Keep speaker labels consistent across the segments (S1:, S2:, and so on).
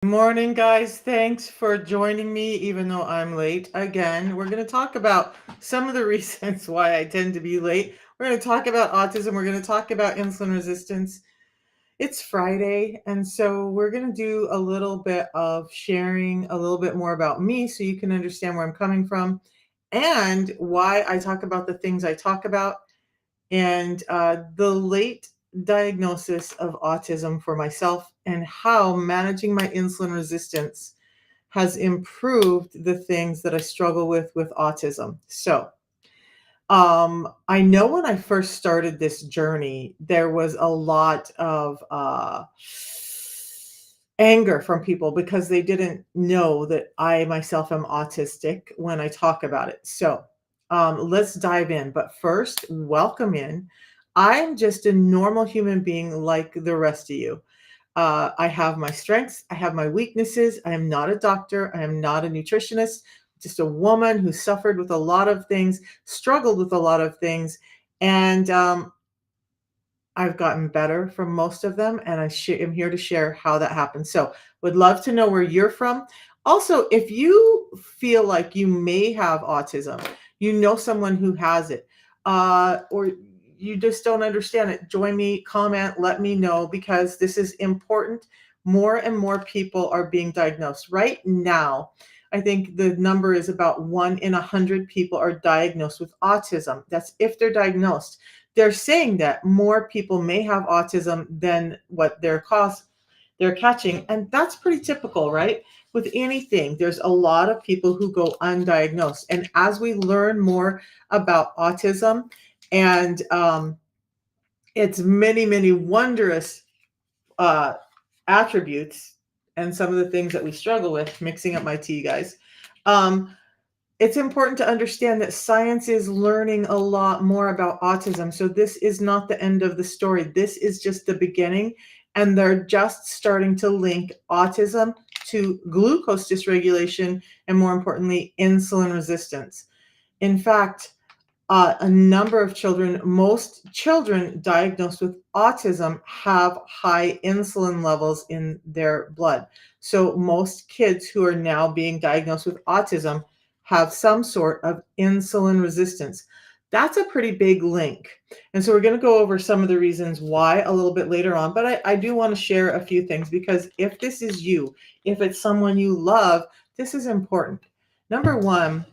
S1: Morning, guys. Thanks for joining me, even though I'm late again. We're going to talk about some of the reasons why I tend to be late. We're going to talk about autism. We're going to talk about insulin resistance. It's Friday, and so we're going to do a little bit of sharing a little bit more about me so you can understand where I'm coming from and why I talk about the things I talk about and the late diagnosis of autism for myself and how managing my insulin resistance has improved the things that I struggle with autism. I know when I first started this journey, there was a lot of anger from people because they didn't know that I myself am autistic when I talk about it. Let's dive in. But first, welcome in. I'm just a normal human being like the rest of you. I have my strengths, I have my weaknesses. I am not a doctor, I am not a nutritionist, just a woman who suffered with a lot of things, struggled with a lot of things, and I've gotten better from most of them, and am here to share how that happened. So, would love to know where you're from. Also, if you feel like you may have autism, you know someone who has it, or you just don't understand it, join me, comment, let me know because this is important. More and more people are being diagnosed. Right now, I think the number is about 1 in 100 people are diagnosed with autism. That's if they're diagnosed. They're saying that more people may have autism than what they're catching, and that's pretty typical, right? With anything, there's a lot of people who go undiagnosed. And as we learn more about autism and its many, many wondrous uh, attributes and some of the things that we struggle with, mixing up my tea, guys. Um, it's important to understand that science is learning a lot more about autism. So this is not the end of the story. This is just the beginning. And they're just starting to link autism to glucose dysregulation and, more importantly, insulin resistance. In fact, a number of children, most children diagnosed with autism have high insulin levels in their blood. So most kids who are now being diagnosed with autism have some sort of insulin resistance. That's a pretty big link. And so we're going to go over some of the reasons why a little bit later on. But I do want to share a few things because if this is you, if it's someone you love, this is important. Number one,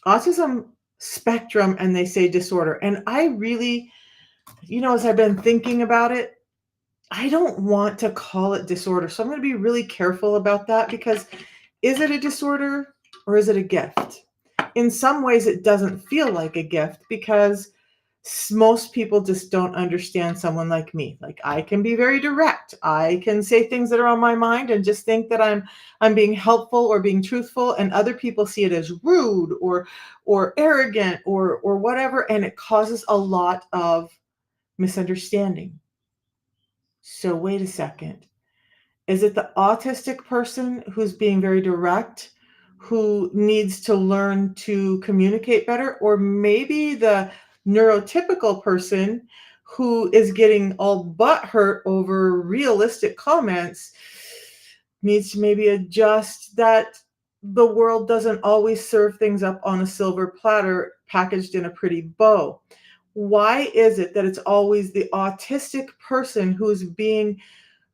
S1: autism spectrum, and they say disorder. And I really, as I've been thinking about it, I don't want to call it disorder. So I'm going to be really careful about that because is it a disorder or is it a gift? In some ways, it doesn't feel like a gift because most people just don't understand someone like me. Like I can be very direct. I can say things that are on my mind and just think that I'm being helpful or being truthful, and other people see it as rude or arrogant or whatever, and it causes a lot of misunderstanding. So wait a second. Is it the autistic person who's being very direct, who needs to learn to communicate better? Or maybe the neurotypical person who is getting all butt hurt over realistic comments needs to maybe adjust that the world doesn't always serve things up on a silver platter packaged in a pretty bow. Why is it that it's always the autistic person who's being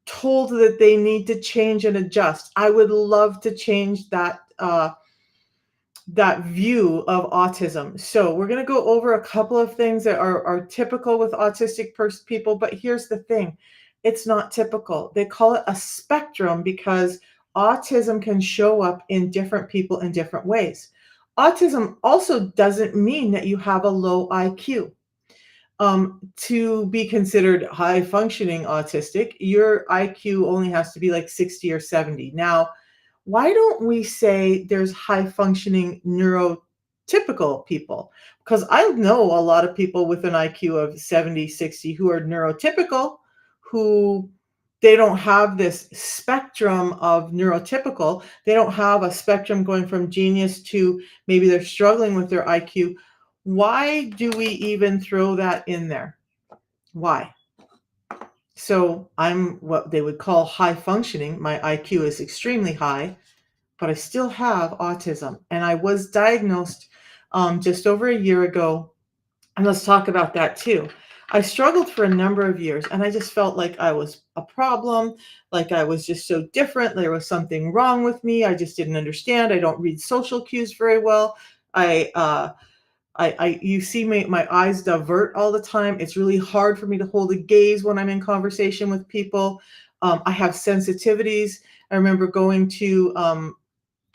S1: told that they need to change and adjust? I would love to change that view of autism. So we're going to go over a couple of things that are typical with autistic people, but here's the thing. It's not typical. They call it a spectrum because autism can show up in different people in different ways. Autism also doesn't mean that you have a low IQ. To be considered high functioning autistic, your IQ only has to be like 60 or 70. Now, why don't we say there's high functioning neurotypical people? Because I know a lot of people with an IQ of 70, 60 who are neurotypical, who they don't have this spectrum of neurotypical. They don't have a spectrum going from genius to maybe they're struggling with their IQ. Why do we even throw that in there? Why? So I'm what they would call high functioning. My IQ is extremely high, but I still have autism. And I was diagnosed just over a year ago. And let's talk about that too. I struggled for a number of years and I just felt like I was a problem, like I was just so different. There was something wrong with me. I just didn't understand. I don't read social cues very well. I, uh, you see my eyes divert all the time. It's really hard for me to hold a gaze when I'm in conversation with people. I have sensitivities. I remember going to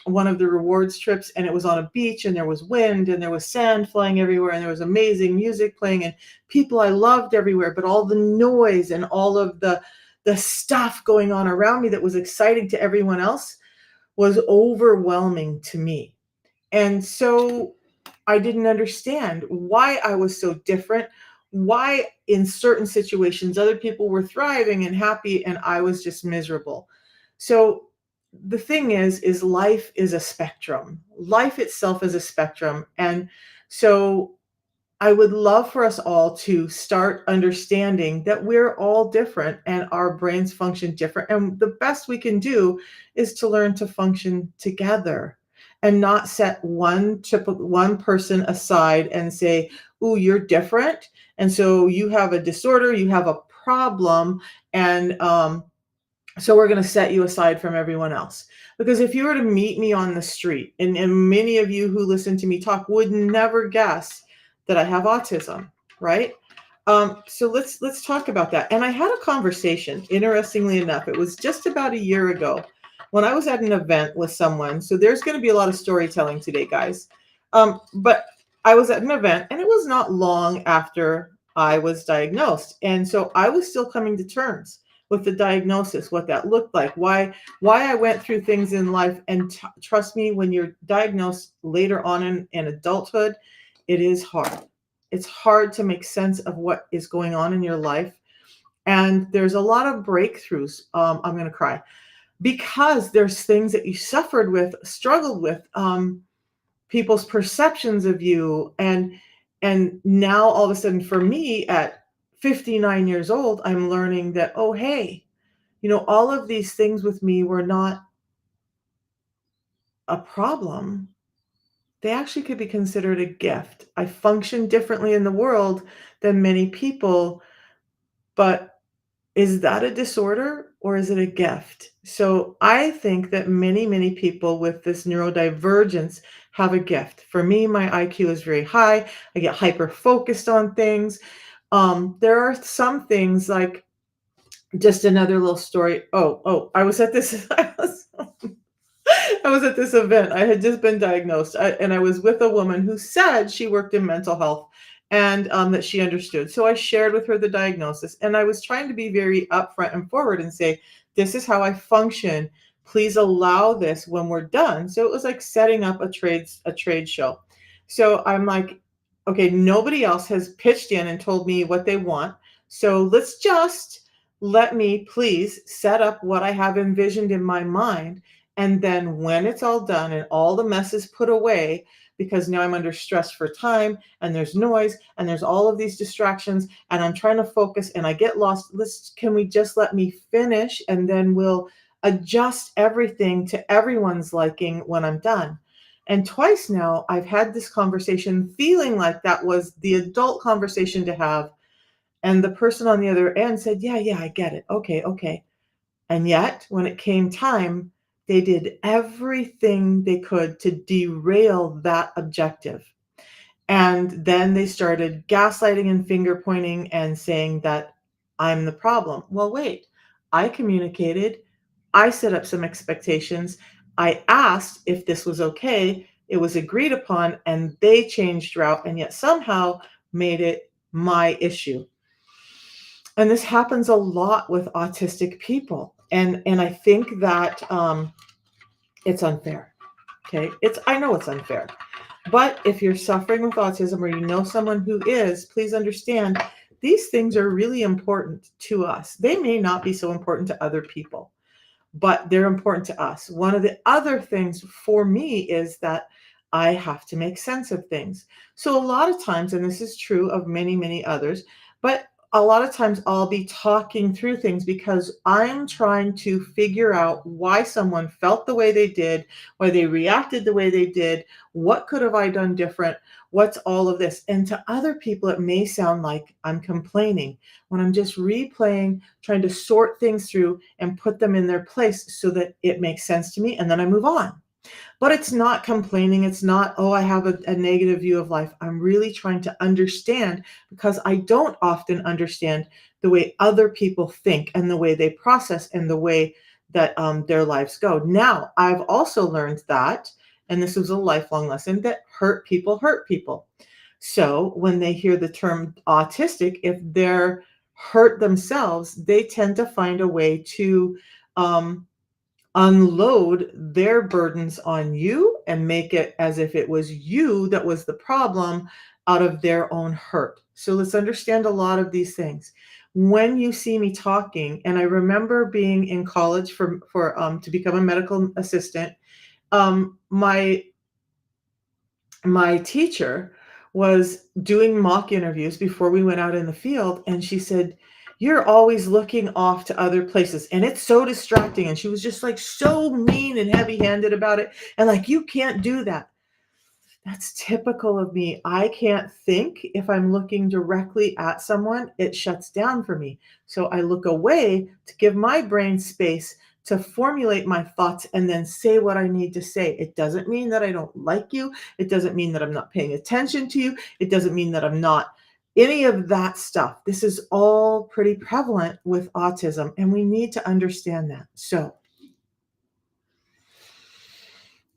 S1: one of the rewards trips and it was on a beach and there was wind and there was sand flying everywhere and there was amazing music playing and people I loved everywhere, but all the noise and all of the stuff going on around me that was exciting to everyone else was overwhelming to me. And so I didn't understand why I was so different, why in certain situations other people were thriving and happy and I was just miserable. So the thing is life is a spectrum. Life itself is a spectrum. And so I would love for us all to start understanding that we're all different and our brains function different. And the best we can do is to learn to function together and not set one person aside and say, "Ooh, you're different. And so you have a disorder, you have a problem, and so we're going to set you aside from everyone else." Because if you were to meet me on the street, and many of you who listen to me talk would never guess that I have autism, right? So let's talk about that. And I had a conversation, interestingly enough, it was just about a year ago when I was at an event with someone. So there's going to be a lot of storytelling today, guys. But I was at an event and it was not long after I was diagnosed. And so I was still coming to terms with the diagnosis, what that looked like, why I went through things in life. And trust me, when you're diagnosed later on in adulthood, it is hard. It's hard to make sense of what is going on in your life. And there's a lot of breakthroughs. I'm going to cry because there's things that you suffered with, struggled with, people's perceptions of you. And now all of a sudden for me at 59 years old, I'm learning that, oh, hey, all of these things with me were not a problem. They actually could be considered a gift. I function differently in the world than many people, but is that a disorder or is it a gift? So I think that many, many people with this neurodivergence have a gift. For me, my IQ is very high. I get hyper focused on things. There are some things like just another little story. Oh, I was at this. I was at this event. I had just been diagnosed, and I was with a woman who said she worked in mental health and that she understood. So I shared with her the diagnosis, and I was trying to be very upfront and forward and say, "This is how I function. Please allow this when we're done." So it was like setting up a trade show. So I'm like, "Okay, nobody else has pitched in and told me what they want. So let's just let me please set up what I have envisioned in my mind, and then when it's all done and all the mess is put away, because now I'm under stress for time and there's noise and there's all of these distractions and I'm trying to focus and I get lost. Can we just let me finish and then we'll adjust everything to everyone's liking when I'm done?" And twice now I've had this conversation feeling like that was the adult conversation to have. And the person on the other end said, "Yeah, yeah, I get it. Okay, okay." And yet, when it came time, they did everything they could to derail that objective. And then they started gaslighting and finger pointing and saying that I'm the problem. Well, wait, I communicated, I set up some expectations, I asked if this was okay, it was agreed upon, and they changed route and yet somehow made it my issue. And this happens a lot with autistic people. And I think that it's unfair. Okay. I know it's unfair. But if you're suffering with autism or you know someone who is, please understand these things are really important to us. They may not be so important to other people, but they're important to us. One of the other things for me is that I have to make sense of things. So a lot of times, and this is true of many, many others, but a lot of times I'll be talking through things because I'm trying to figure out why someone felt the way they did, why they reacted the way they did, what could have I done different, what's all of this. And to other people, it may sound like I'm complaining when I'm just replaying, trying to sort things through and put them in their place so that it makes sense to me. And then I move on. But it's not complaining. It's not, oh, I have a negative view of life. I'm really trying to understand because I don't often understand the way other people think and the way they process and the way that their lives go. Now, I've also learned that, and this was a lifelong lesson, that hurt people hurt people. So when they hear the term autistic, if they're hurt themselves, they tend to find a way to um, unload their burdens on you and make it as if it was you that was the problem out of their own hurt. So let's understand a lot of these things. When you see me talking, and I remember being in college for to become a medical assistant, my teacher was doing mock interviews before we went out in the field, and she said, "You're always looking off to other places, and it's so distracting." And she was just like so mean and heavy-handed about it, and like, "You can't do that." That's typical of me. I can't think if I'm looking directly at someone, it shuts down for me. So I look away to give my brain space to formulate my thoughts and then say what I need to say. It doesn't mean that I don't like you. It doesn't mean that I'm not paying attention to you. It doesn't mean that I'm not any of that stuff. This is all pretty prevalent with autism, and we need to understand that. So,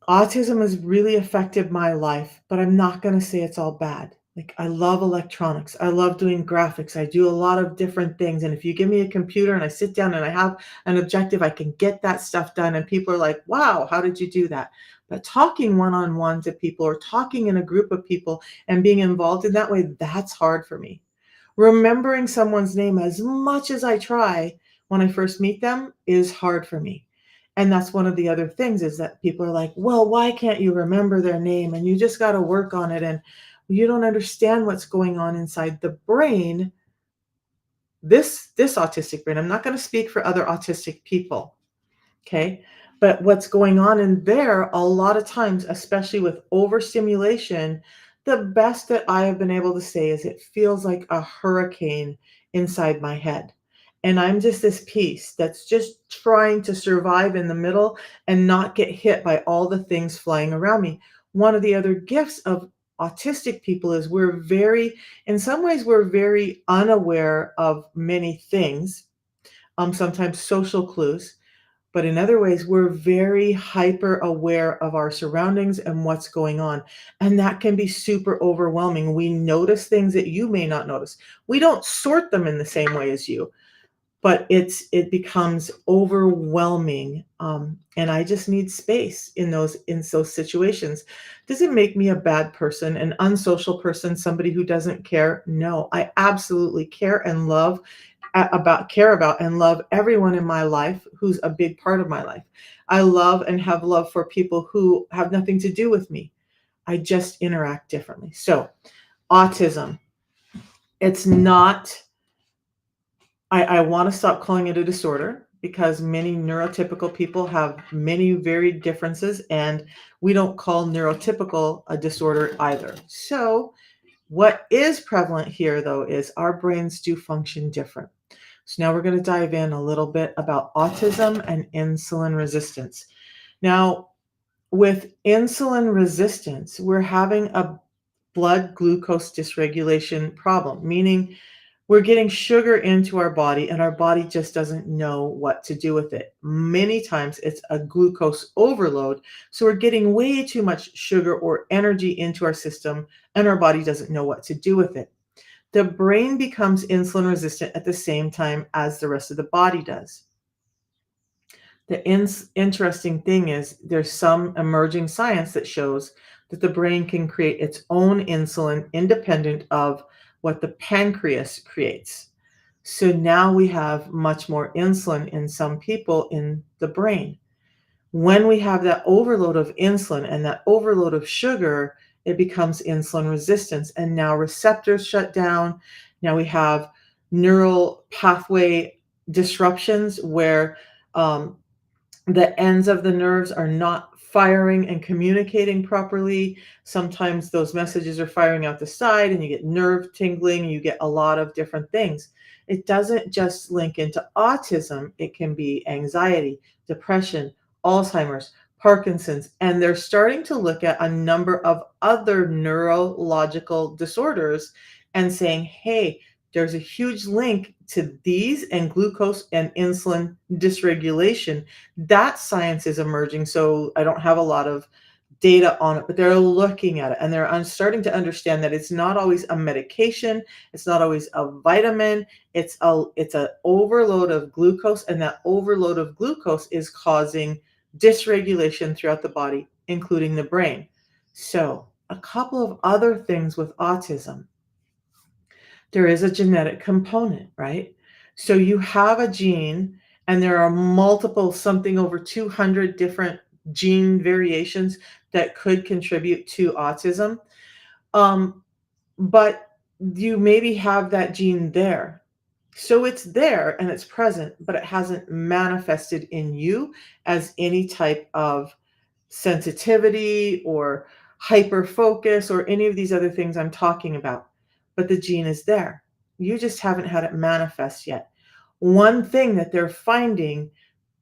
S1: autism has really affected my life, but I'm not gonna say it's all bad. Like, I love electronics. I love doing graphics. I do a lot of different things, and if you give me a computer and I sit down and I have an objective, I can get that stuff done, and people are like, "Wow, how did you do that?" But talking one-on-one to people or talking in a group of people and being involved in that way, that's hard for me. Remembering someone's name as much as I try when I first meet them is hard for me. And that's one of the other things is that people are like, "Well, why can't you remember their name? And you just got to work on it." And you don't understand what's going on inside the brain. This autistic brain. I'm not going to speak for other autistic people. Okay. But what's going on in there, a lot of times, especially with overstimulation, the best that I have been able to say is it feels like a hurricane inside my head. And I'm just this piece that's just trying to survive in the middle and not get hit by all the things flying around me. One of the other gifts of autistic people is in some ways, we're very unaware of many things, sometimes social clues, but in other ways, we're very hyper aware of our surroundings and what's going on. And that can be super overwhelming. We notice things that you may not notice. We don't sort them in the same way as you, but it becomes overwhelming. And I just need space in those situations. Does it make me a bad person, an unsocial person, somebody who doesn't care? No, I absolutely care about and love everyone in my life who's a big part of my life. I love and have love for people who have nothing to do with me. I just interact differently. So, autism, it's not, I want to stop calling it a disorder because many neurotypical people have many varied differences, and we don't call neurotypical a disorder either. So, what is prevalent here, though, is our brains do function different. So now we're going to dive in a little bit about autism and insulin resistance. Now, with insulin resistance, we're having a blood glucose dysregulation problem, meaning we're getting sugar into our body and our body just doesn't know what to do with it. Many times it's a glucose overload. So we're getting way too much sugar or energy into our system and our body doesn't know what to do with it. The brain becomes insulin resistant at the same time as the rest of the body does. The interesting thing is there's some emerging science that shows that the brain can create its own insulin independent of what the pancreas creates. So now we have much more insulin in some people in the brain. When we have that overload of insulin and that overload of sugar, it becomes insulin resistance. And now receptors shut down. Now we have neural pathway disruptions where um, the ends of the nerves are not firing and communicating properly. Sometimes those messages are firing out the side and you get nerve tingling, you get a lot of different things. It doesn't just link into autism, it can be anxiety, depression, Alzheimer's, Parkinson's, and they're starting to look at a number of other neurological disorders and saying, hey, there's a huge link to these and glucose and insulin dysregulation. That science is emerging, so I don't have a lot of data on it, but they're looking at it and they're starting to understand that it's not always a medication, it's not always a vitamin, it's a overload of glucose, and that overload of glucose is causing dysregulation throughout the body, including the brain. So, a couple of other things with autism. There is a genetic component, right? So you have a gene, and there are multiple, something over 200 different gene variations that could contribute to autism. Um, but you maybe have that gene there. So it's there and it's present, but it hasn't manifested in you as any type of sensitivity or hyper focus or any of these other things I'm talking about. But the gene is there. You just haven't had it manifest yet. One thing that they're finding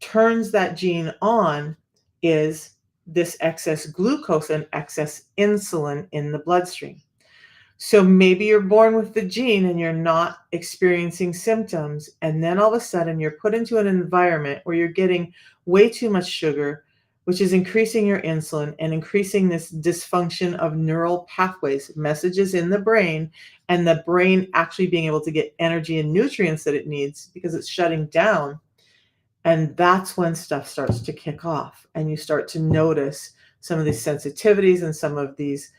S1: turns that gene on is this excess glucose and excess insulin in the bloodstream. So maybe you're born with the gene and you're not experiencing symptoms. And then all of a sudden you're put into an environment where you're getting way too much sugar, which is increasing your insulin and increasing this dysfunction of neural pathways, messages in the brain, and the brain actually being able to get energy and nutrients that it needs because it's shutting down. And that's when stuff starts to kick off, and you start to notice some of these sensitivities and some of these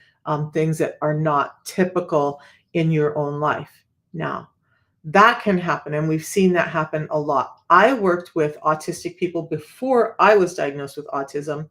S1: things that are not typical in your own life. Now, that can happen, and we've seen that happen a lot. I worked with autistic people before I was diagnosed with autism,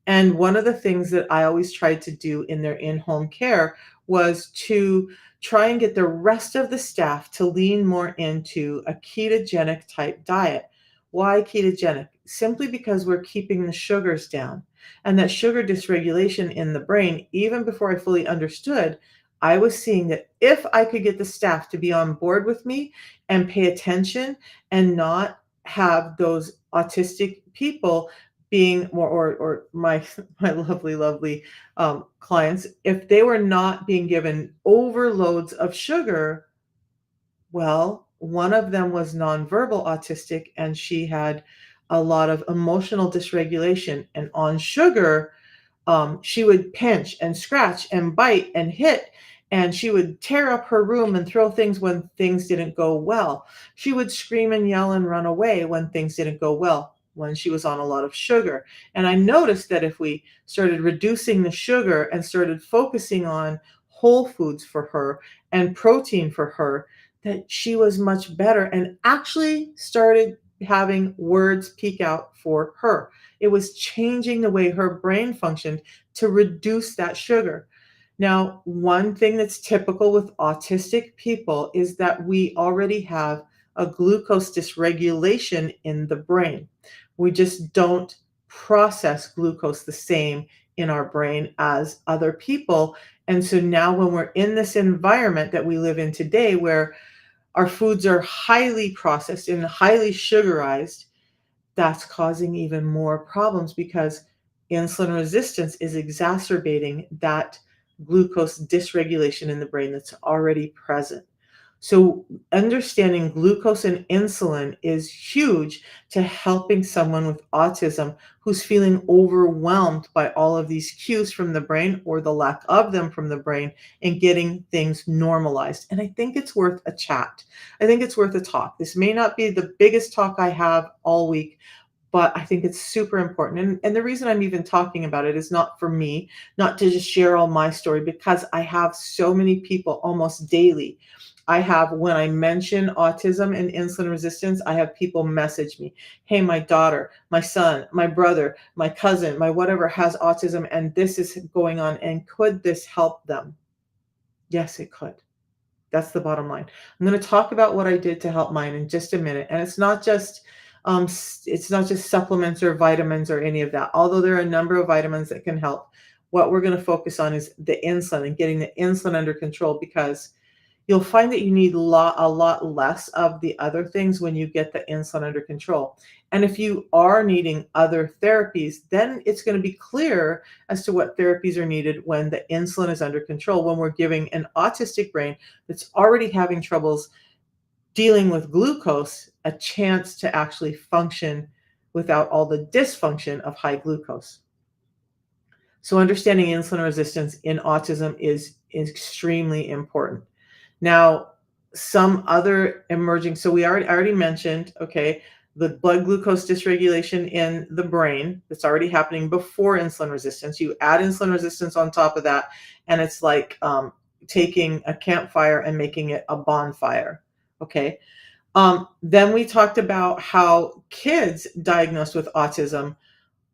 S1: and one of the things that I always tried to do in their in-home care was to try and get the rest of the staff to lean more into a ketogenic type diet. Why ketogenic? Simply because we're keeping the sugars down. And that sugar dysregulation in the brain, even before I fully understood, I was seeing that if I could get the staff to be on board with me and pay attention and not have those autistic people being more, or my my lovely clients, if they were not being given overloads of sugar, well, one of them was nonverbal autistic, and she had a lot of emotional dysregulation. And on sugar, she would pinch and scratch and bite and hit, and she would tear up her room and throw things when things didn't go well. She would scream and yell and run away when things didn't go well when she was on a lot of sugar. And I noticed that if we started reducing the sugar and started focusing on whole foods for her and protein for her, that she was much better and actually started having words peek out for her. It was changing the way her brain functioned to reduce that sugar. Now, one thing that's typical with autistic people is that we already have a glucose dysregulation in the brain. We just don't process glucose the same in our brain as other people. And so now, when we're in this environment that we live in today, where our foods are highly processed and highly sugarized, that's causing even more problems because insulin resistance is exacerbating that glucose dysregulation in the brain that's already present. So, understanding glucose and insulin is huge to helping someone with autism who's feeling overwhelmed by all of these cues from the brain or the lack of them from the brain and getting things normalized. And I think it's worth a chat. I think it's worth a talk. This may not be the biggest talk I have all week, but I think it's super important. And the reason I'm even talking about it is not for me, not to just share all my story, because I have so many people almost daily. I have, when I mention autism and insulin resistance, I have people message me, hey, my daughter, my son, my brother, my cousin, my whatever has autism, and this is going on. And could this help them? Yes, it could. That's the bottom line. I'm going to talk about what I did to help mine in just a minute, and it's not just supplements or vitamins or any of that. Although there are a number of vitamins that can help. What we're going to focus on is the insulin and getting the insulin under control, because you'll find that you need a lot less of the other things when you get the insulin under control. And if you are needing other therapies, then it's going to be clear as to what therapies are needed when the insulin is under control, when we're giving an autistic brain that's already having troubles dealing with glucose a chance to actually function without all the dysfunction of high glucose. So understanding insulin resistance in autism is extremely important. Now, some other emerging, so I already mentioned, okay, the blood glucose dysregulation in the brain that's already happening before insulin resistance. You add insulin resistance on top of that, and it's like taking a campfire and making it a bonfire. Okay. Then we talked about how kids diagnosed with autism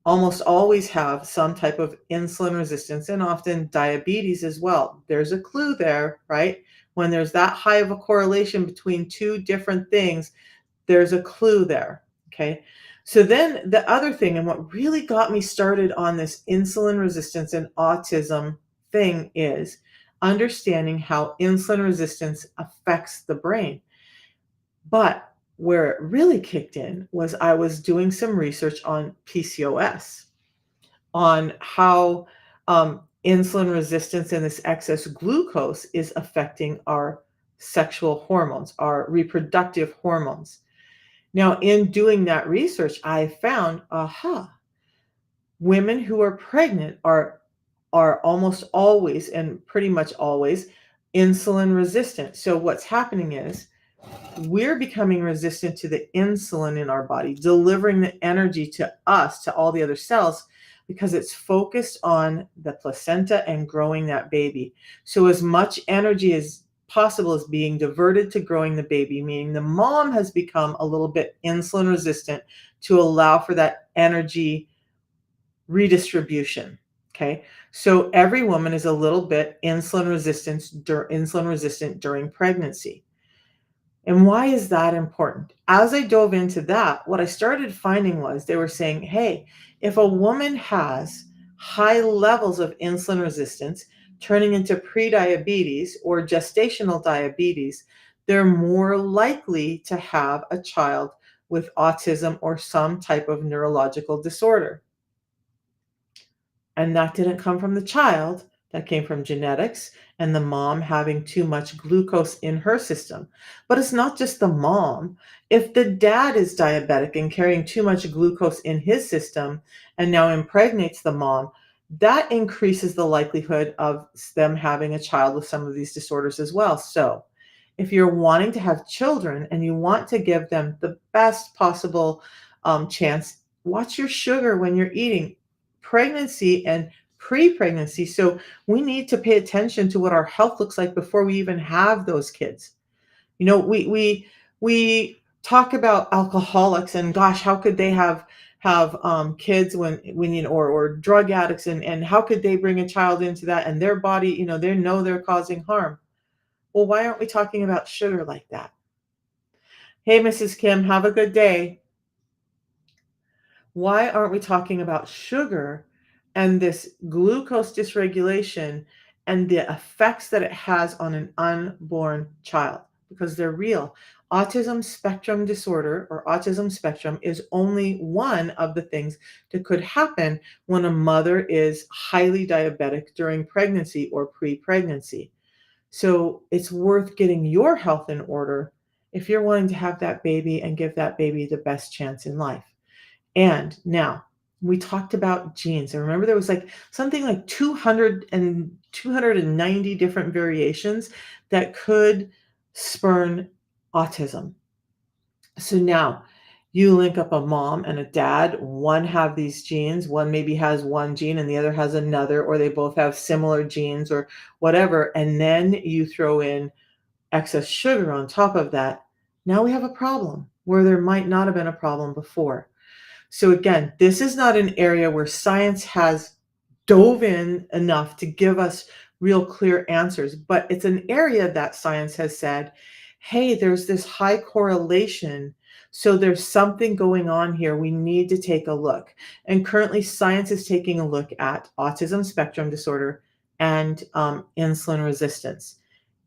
S1: almost always have some type of insulin resistance and often diabetes as well. There's a clue there, right? When there's that high of a correlation between two different things, there's a clue there. Okay. So then the other thing, and what really got me started on this insulin resistance and autism thing, is understanding how insulin resistance affects the brain. But where it really kicked in was I was doing some research on PCOS, on how insulin resistance and this excess glucose is affecting our sexual hormones, our reproductive hormones. Now, in doing that research, I found, women who are pregnant are almost always and pretty much always insulin resistant. So what's happening is we're becoming resistant to the insulin in our body, delivering the energy to us, to all the other cells, because it's focused on the placenta and growing that baby. So as much energy as possible is being diverted to growing the baby, meaning the mom has become a little bit insulin resistant to allow for that energy redistribution. Okay. So every woman is a little bit insulin resistant during pregnancy. And why is that important? As I dove into that, what I started finding was they were saying, hey, if a woman has high levels of insulin resistance turning into prediabetes or gestational diabetes, they're more likely to have a child with autism or some type of neurological disorder. And that didn't come from the child, that came from genetics and the mom having too much glucose in her system. But it's not just the mom. If the dad is diabetic and carrying too much glucose in his system and now impregnates the mom, that increases the likelihood of them having a child with some of these disorders as well. So if you're wanting to have children and you want to give them the best possible chance, watch your sugar when you're eating. Pregnancy and pre-pregnancy. So we need to pay attention to what our health looks like before we even have those kids. You know, we talk about alcoholics and gosh, how could they have kids when you know, or drug addicts, and how could they bring a child into that, and their body, you know, they know they're causing harm. Well, why aren't we talking about sugar like that? Hey, Mrs. Kim, have a good day. Why aren't we talking about sugar and this glucose dysregulation and the effects that it has on an unborn child? Because they're real. Autism spectrum disorder, or autism spectrum, is only one of the things that could happen when a mother is highly diabetic during pregnancy or pre-pregnancy. So it's worth getting your health in order if you're wanting to have that baby and give that baby the best chance in life. And now we talked about genes. And remember, there was like something like 290 different variations that could spurn autism. So now you link up a mom and a dad, one have these genes, one maybe has one gene and the other has another, or they both have similar genes or whatever. And then you throw in excess sugar on top of that. Now we have a problem where there might not have been a problem before. So again, this is not an area where science has dove in enough to give us real clear answers. But it's an area that science has said, hey, there's this high correlation. So there's something going on here. We need to take a look. And currently, science is taking a look at autism spectrum disorder and insulin resistance.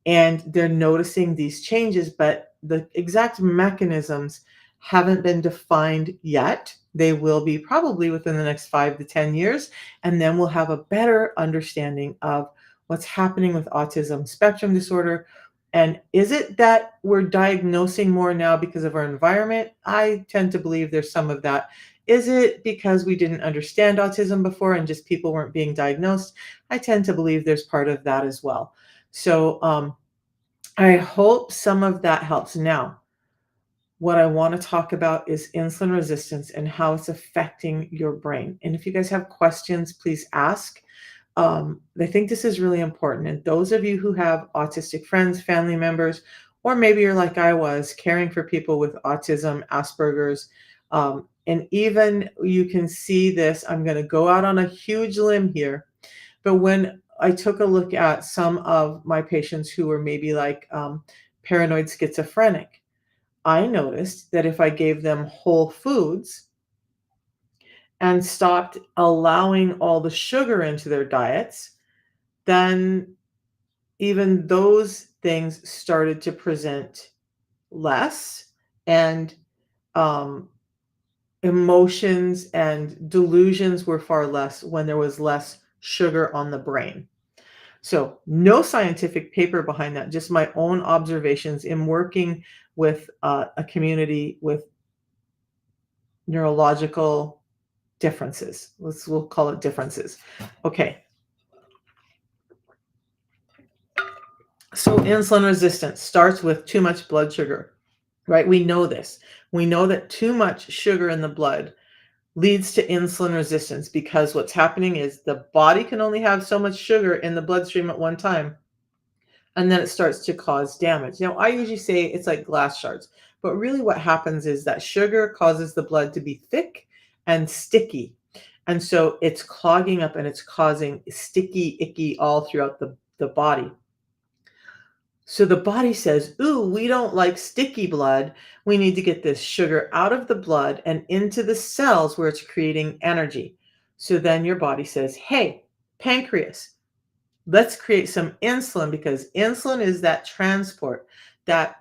S1: And they're noticing these changes, but the exact mechanisms haven't been defined yet. They will be probably within the next 5 to 10 years, and then we'll have a better understanding of what's happening with autism spectrum disorder. And is it that we're diagnosing more now because of our environment? I tend to believe there's some of that. Is it because we didn't understand autism before and just people weren't being diagnosed? I tend to believe there's part of that as well. So I hope some of that helps. Now, what I want to talk about is insulin resistance and how it's affecting your brain. And if you guys have questions, please ask. I think this is really important. And those of you who have autistic friends, family members, or maybe you're like I was, caring for people with autism, Asperger's, and even you can see this. I'm going to go out on a huge limb here. But when I took a look at some of my patients who were maybe like paranoid schizophrenic, I noticed that if I gave them whole foods and stopped allowing all the sugar into their diets, then even those things started to present less, and um, emotions and delusions were far less when there was less sugar on the brain. So, no scientific paper behind that, just my own observations in working with a community with neurological differences. We'll call it differences. Okay. So, insulin resistance starts with too much blood sugar, right? We know this. We know that too much sugar in the blood leads to insulin resistance because what's happening is the body can only have so much sugar in the bloodstream at one time, and then it starts to cause damage. Now, I usually say it's like glass shards, but really what happens is that sugar causes the blood to be thick and sticky. And so it's clogging up and it's causing sticky, icky all throughout the body. So the body says, ooh, we don't like sticky blood. We need to get this sugar out of the blood and into the cells where it's creating energy. So then your body says, hey, pancreas, let's create some insulin, because insulin is that transport, that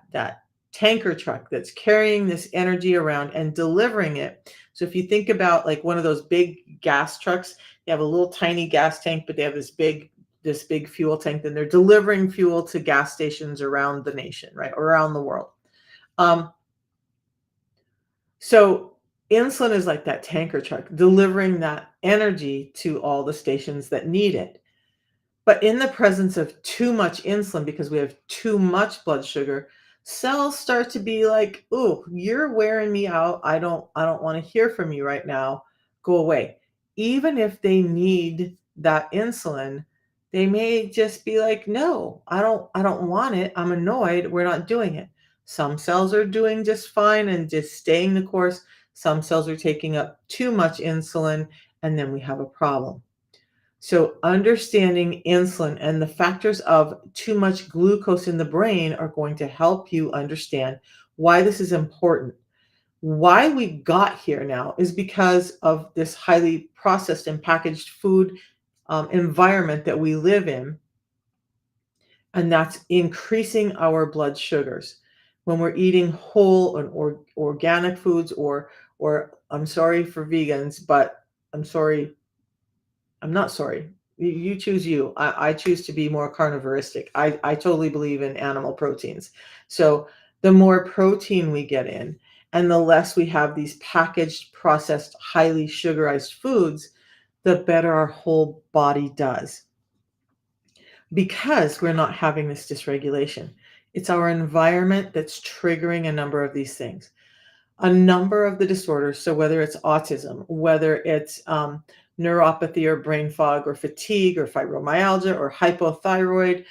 S1: tanker truck that's carrying this energy around and delivering it. So if you think about like one of those big gas trucks, they have a little tiny gas tank, but they have this big fuel tank, then they're delivering fuel to gas stations around the nation, right? Around the world. Um, so insulin is like that tanker truck delivering that energy to all the stations that need it. But in the presence of too much insulin, because we have too much blood sugar, cells start to be like, "Ooh, you're wearing me out. I don't want to hear from you right now. Go away." Even if they need that insulin, they may just be like, "No, I don't want it. I'm annoyed. We're not doing it." Some cells are doing just fine and just staying the course. Some cells are taking up too much insulin, and then we have a problem. So, understanding insulin and the factors of too much glucose in the brain are going to help you understand why this is important. Why we got here now is because of this highly processed and packaged food environment that we live in, and that's increasing our blood sugars. When we're eating whole and organic foods, or I'm sorry for vegans, but I'm sorry I'm not sorry. You choose you. I choose to be more carnivoristic. I totally believe in animal proteins. So the more protein we get in and the less we have these packaged, processed, highly sugarized foods, the better our whole body does, because we're not having this dysregulation. It's our environment that's triggering a number of these things, a number of the disorders. So whether it's autism, whether it's neuropathy or brain fog or fatigue or fibromyalgia or hypothyroid,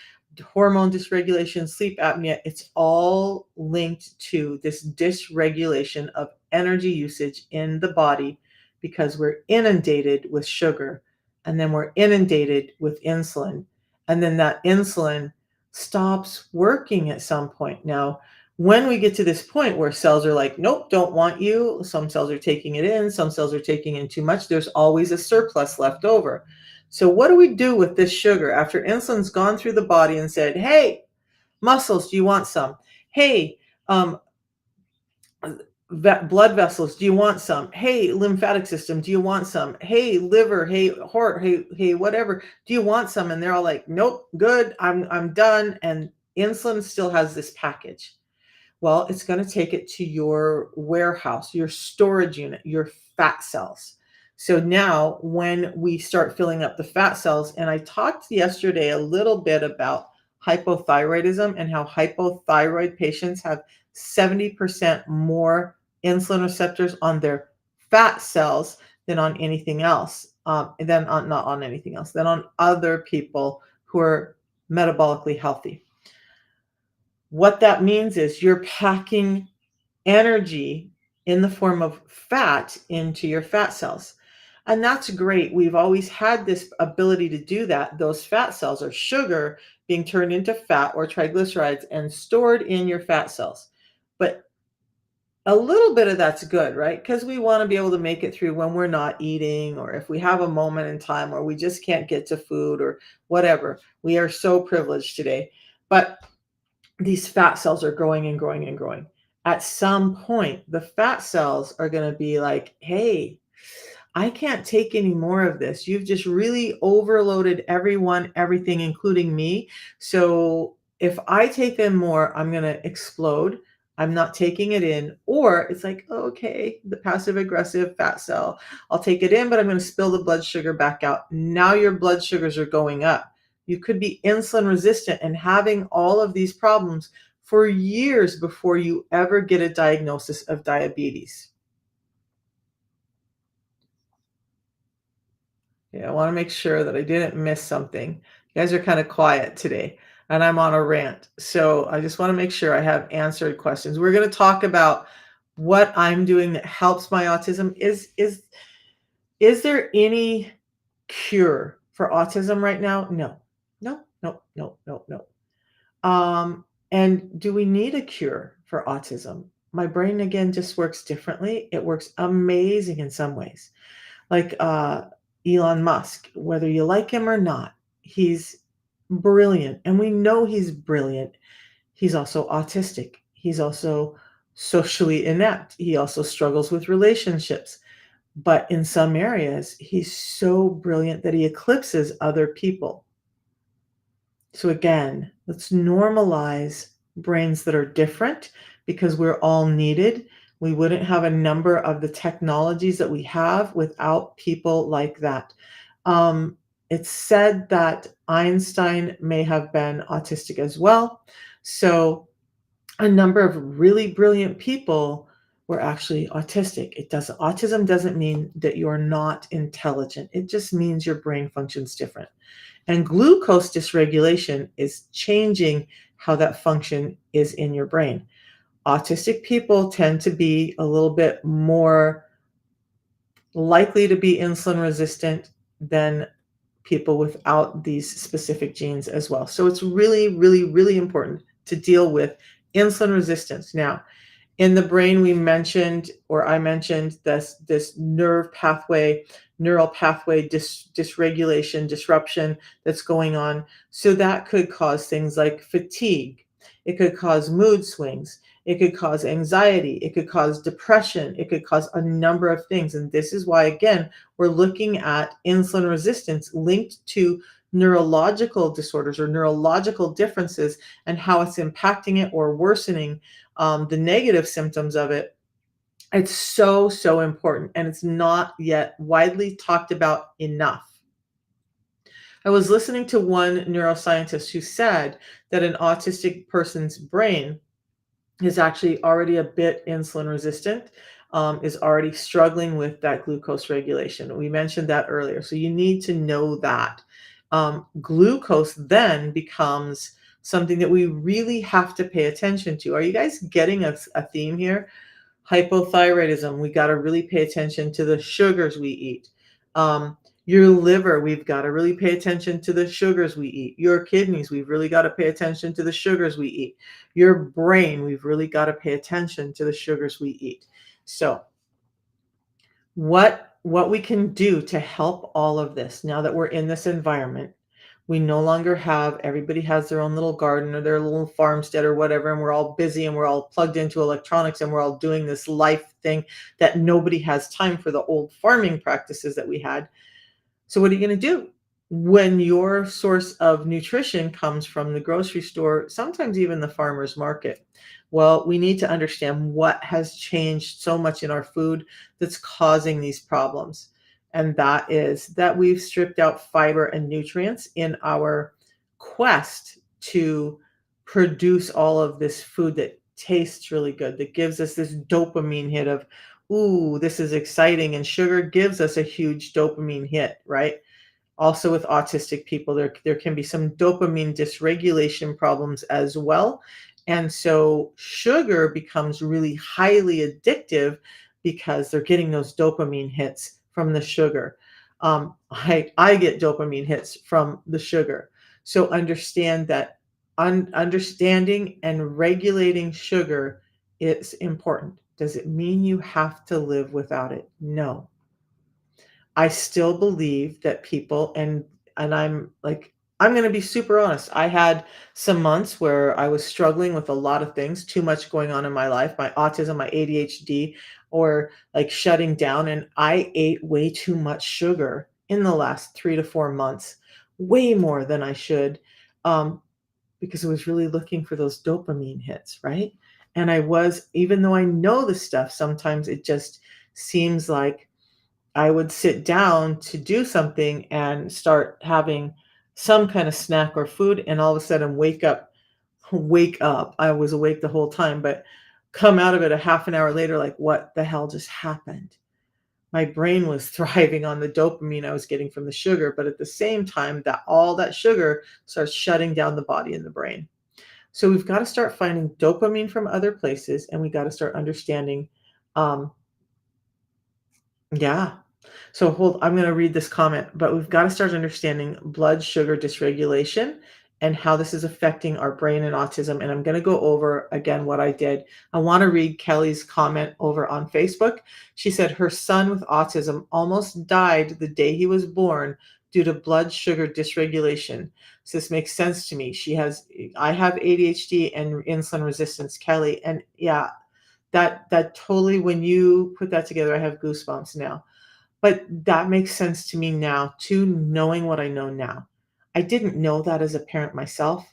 S1: hormone dysregulation, sleep apnea, it's all linked to this dysregulation of energy usage in the body, because we're inundated with sugar and then we're inundated with insulin. and then that insulin stops working at some point. Now, when we get to this point where cells are like, nope, don't want you, some cells are taking it in, some cells are taking in too much, there's always a surplus left over. So, what do we do with this sugar after insulin's gone through the body and said, hey, muscles, do you want some? Hey, um, blood vessels, do you want some? Hey, lymphatic system, do you want some? Hey, liver, hey, heart, hey, whatever, do you want some? And they're all like, nope, good, I'm done. And insulin still has this package. Well, it's going to take it to your warehouse, your storage unit, your fat cells. So now, when we start filling up the fat cells, and I talked yesterday a little bit about hypothyroidism and how hypothyroid patients have 70% more insulin receptors on their fat cells than on anything else, than on, not on anything else, than on other people who are metabolically healthy. What that means is you're packing energy in the form of fat into your fat cells. And that's great. We've always had this ability to do that. Those fat cells are sugar being turned into fat or triglycerides and stored in your fat cells. But a little bit of that's good, right? Because we want to be able to make it through when we're not eating, or if we have a moment in time where we just can't get to food or whatever. We are so privileged today. But these fat cells are growing and growing and growing. At some point, the fat cells are going to be like, hey, I can't take any more of this. You've just really overloaded everyone, everything, including me. So if I take in more, I'm going to explode. I'm not taking it in. Or it's like, okay, the passive aggressive fat cell, I'll take it in, but I'm going to spill the blood sugar back out. Now your blood sugars are going up. You could be insulin resistant and having all of these problems for years before you ever get a diagnosis of diabetes. Yeah, I want to make sure that I didn't miss something. You guys are kind of quiet today, and I'm on a rant. So I just want to make sure I have answered questions. We're going to talk about what I'm doing that helps my autism. Is there any cure for autism right now? No. No, no, no, no, no. And do we need a cure for autism? My brain again just works differently. It works amazing in some ways. Like Elon Musk, whether you like him or not, he's brilliant. And we know he's brilliant. He's also autistic. He's also socially inept. He also struggles with relationships. But in some areas, he's so brilliant that he eclipses other people. So again, let's normalize brains that are different because we're all needed. We wouldn't have a number of the technologies that we have without people like that. It's said that Einstein may have been autistic as well. So a number of really brilliant people were actually autistic. Autism doesn't mean that you're not intelligent. It just means your brain functions different. And glucose dysregulation is changing how that function is in your brain. Autistic people tend to be a little bit more likely to be insulin resistant than people without these specific genes as well. So it's really, really, really important to deal with insulin resistance. Now, in the brain, I mentioned this neural pathway dysregulation, disruption that's going on. So that could cause things like fatigue. It could cause mood swings. It could cause anxiety. It could cause depression. It could cause a number of things. And this is why, again, we're looking at insulin resistance linked to neurological disorders or neurological differences and how it's impacting it or worsening the negative symptoms of it. It's so, so important, and it's not yet widely talked about enough. I was listening to one neuroscientist who said that an autistic person's brain is actually already a bit insulin resistant, is already struggling with that glucose regulation. We mentioned that earlier. So you need to know that. Glucose then becomes something that we really have to pay attention to. Are you guys getting a theme here? Hypothyroidism, we got to really pay attention to the sugars we eat. Your liver, we've gotta really pay attention to the sugars we eat. Your kidneys, we've really gotta pay attention to the sugars we eat. Your brain, we've really gotta pay attention to the sugars we eat. So, what we can do to help all of this now that we're in this environment, we no longer have everybody has their own little garden or their little farmstead or whatever, and we're all busy and we're all plugged into electronics and we're all doing this life thing that nobody has time for the old farming practices that we had. So what are you gonna do when your source of nutrition comes from the grocery store, sometimes even the farmer's market? Well, we need to understand what has changed so much in our food that's causing these problems. And that is that we've stripped out fiber and nutrients in our quest to produce all of this food that tastes really good, that gives us this dopamine hit of, ooh, this is exciting. And sugar gives us a huge dopamine hit, right? Also with autistic people, there can be some dopamine dysregulation problems as well. And so sugar becomes really highly addictive because they're getting those dopamine hits from the sugar. I get dopamine hits from the sugar. So understand that understanding and regulating sugar is important. Does it mean you have to live without it? No. I still believe that people and I'm like I'm gonna be super honest. I had some months where I was struggling with a lot of things, too much going on in my life, my autism, my ADHD, or like shutting down. And I ate way too much sugar in the last 3 to 4 months, way more than I should, um, because I was really looking for those dopamine hits, right? And I was, even though I know the stuff, sometimes it just seems like I would sit down to do something and start having some kind of snack or food, and all of a sudden wake up. I was awake the whole time, but come out of it a half an hour later like, "What the hell just happened?" My brain was thriving on the dopamine I was getting from the sugar, but at the same time, that all that sugar starts shutting down the body and the brain. So we've gotta start finding dopamine from other places, and we gotta start understanding, um yeah. So I'm going to read this comment, but we've got to start understanding blood sugar dysregulation and how this is affecting our brain and autism. And I'm going to go over again what I did. I want to read Kelly's comment over on Facebook. She said her son with autism almost died the day he was born due to blood sugar dysregulation. So this makes sense to me. I have ADHD and insulin resistance, Kelly. And yeah, that totally, when you put that together, I have goosebumps now, but that makes sense to me now too, knowing what I know now. I didn't know that as a parent myself.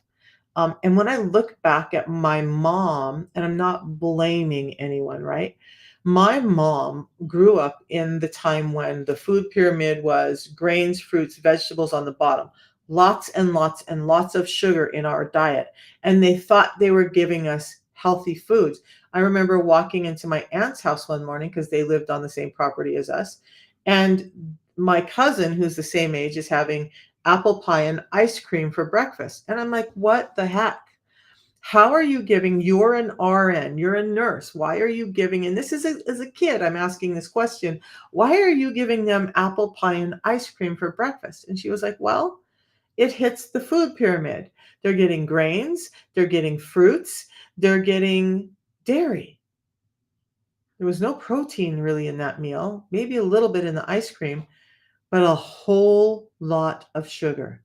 S1: And when I look back at my mom, and I'm not blaming anyone, right? My mom grew up in the time when the food pyramid was grains, fruits, vegetables on the bottom, lots and lots and lots of sugar in our diet. And they thought they were giving us healthy foods. I remember walking into my aunt's house one morning because they lived on the same property as us. And my cousin, who's the same age, is having apple pie and ice cream for breakfast. And I'm like, what the heck? How are you giving? You're an RN, you're a nurse. Why are you giving? And this is as a kid, I'm asking this question. Why are you giving them apple pie and ice cream for breakfast? And she was like, well, it hits the food pyramid. They're getting grains, they're getting fruits, they're getting dairy. There was no protein really in that meal, maybe a little bit in the ice cream, but a whole lot of sugar.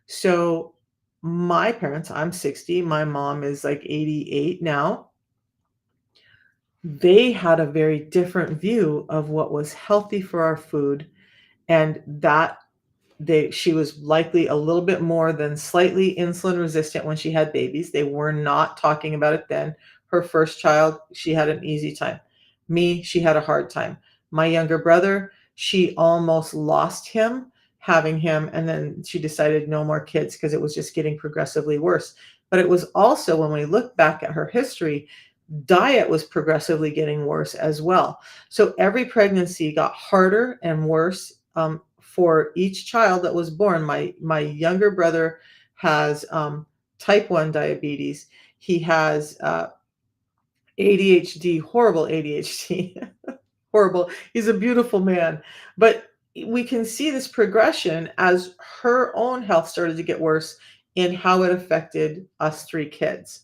S1: So my parents, I'm 60, my mom is like 88 now. They had a very different view of what was healthy for our food, and that she was likely a little bit more than slightly insulin resistant when she had babies. They were not talking about it then. Her first child, she had an easy time. Me, she had a hard time. My younger brother, she almost lost him, having him, and then she decided no more kids because it was just getting progressively worse. But it was also, when we look back at her history, diet was progressively getting worse as well. So every pregnancy got harder and worse, for each child that was born. My younger brother has type 1 diabetes. He has ADHD, horrible ADHD, horrible. He's a beautiful man, but we can see this progression as her own health started to get worse in how it affected us 3 kids.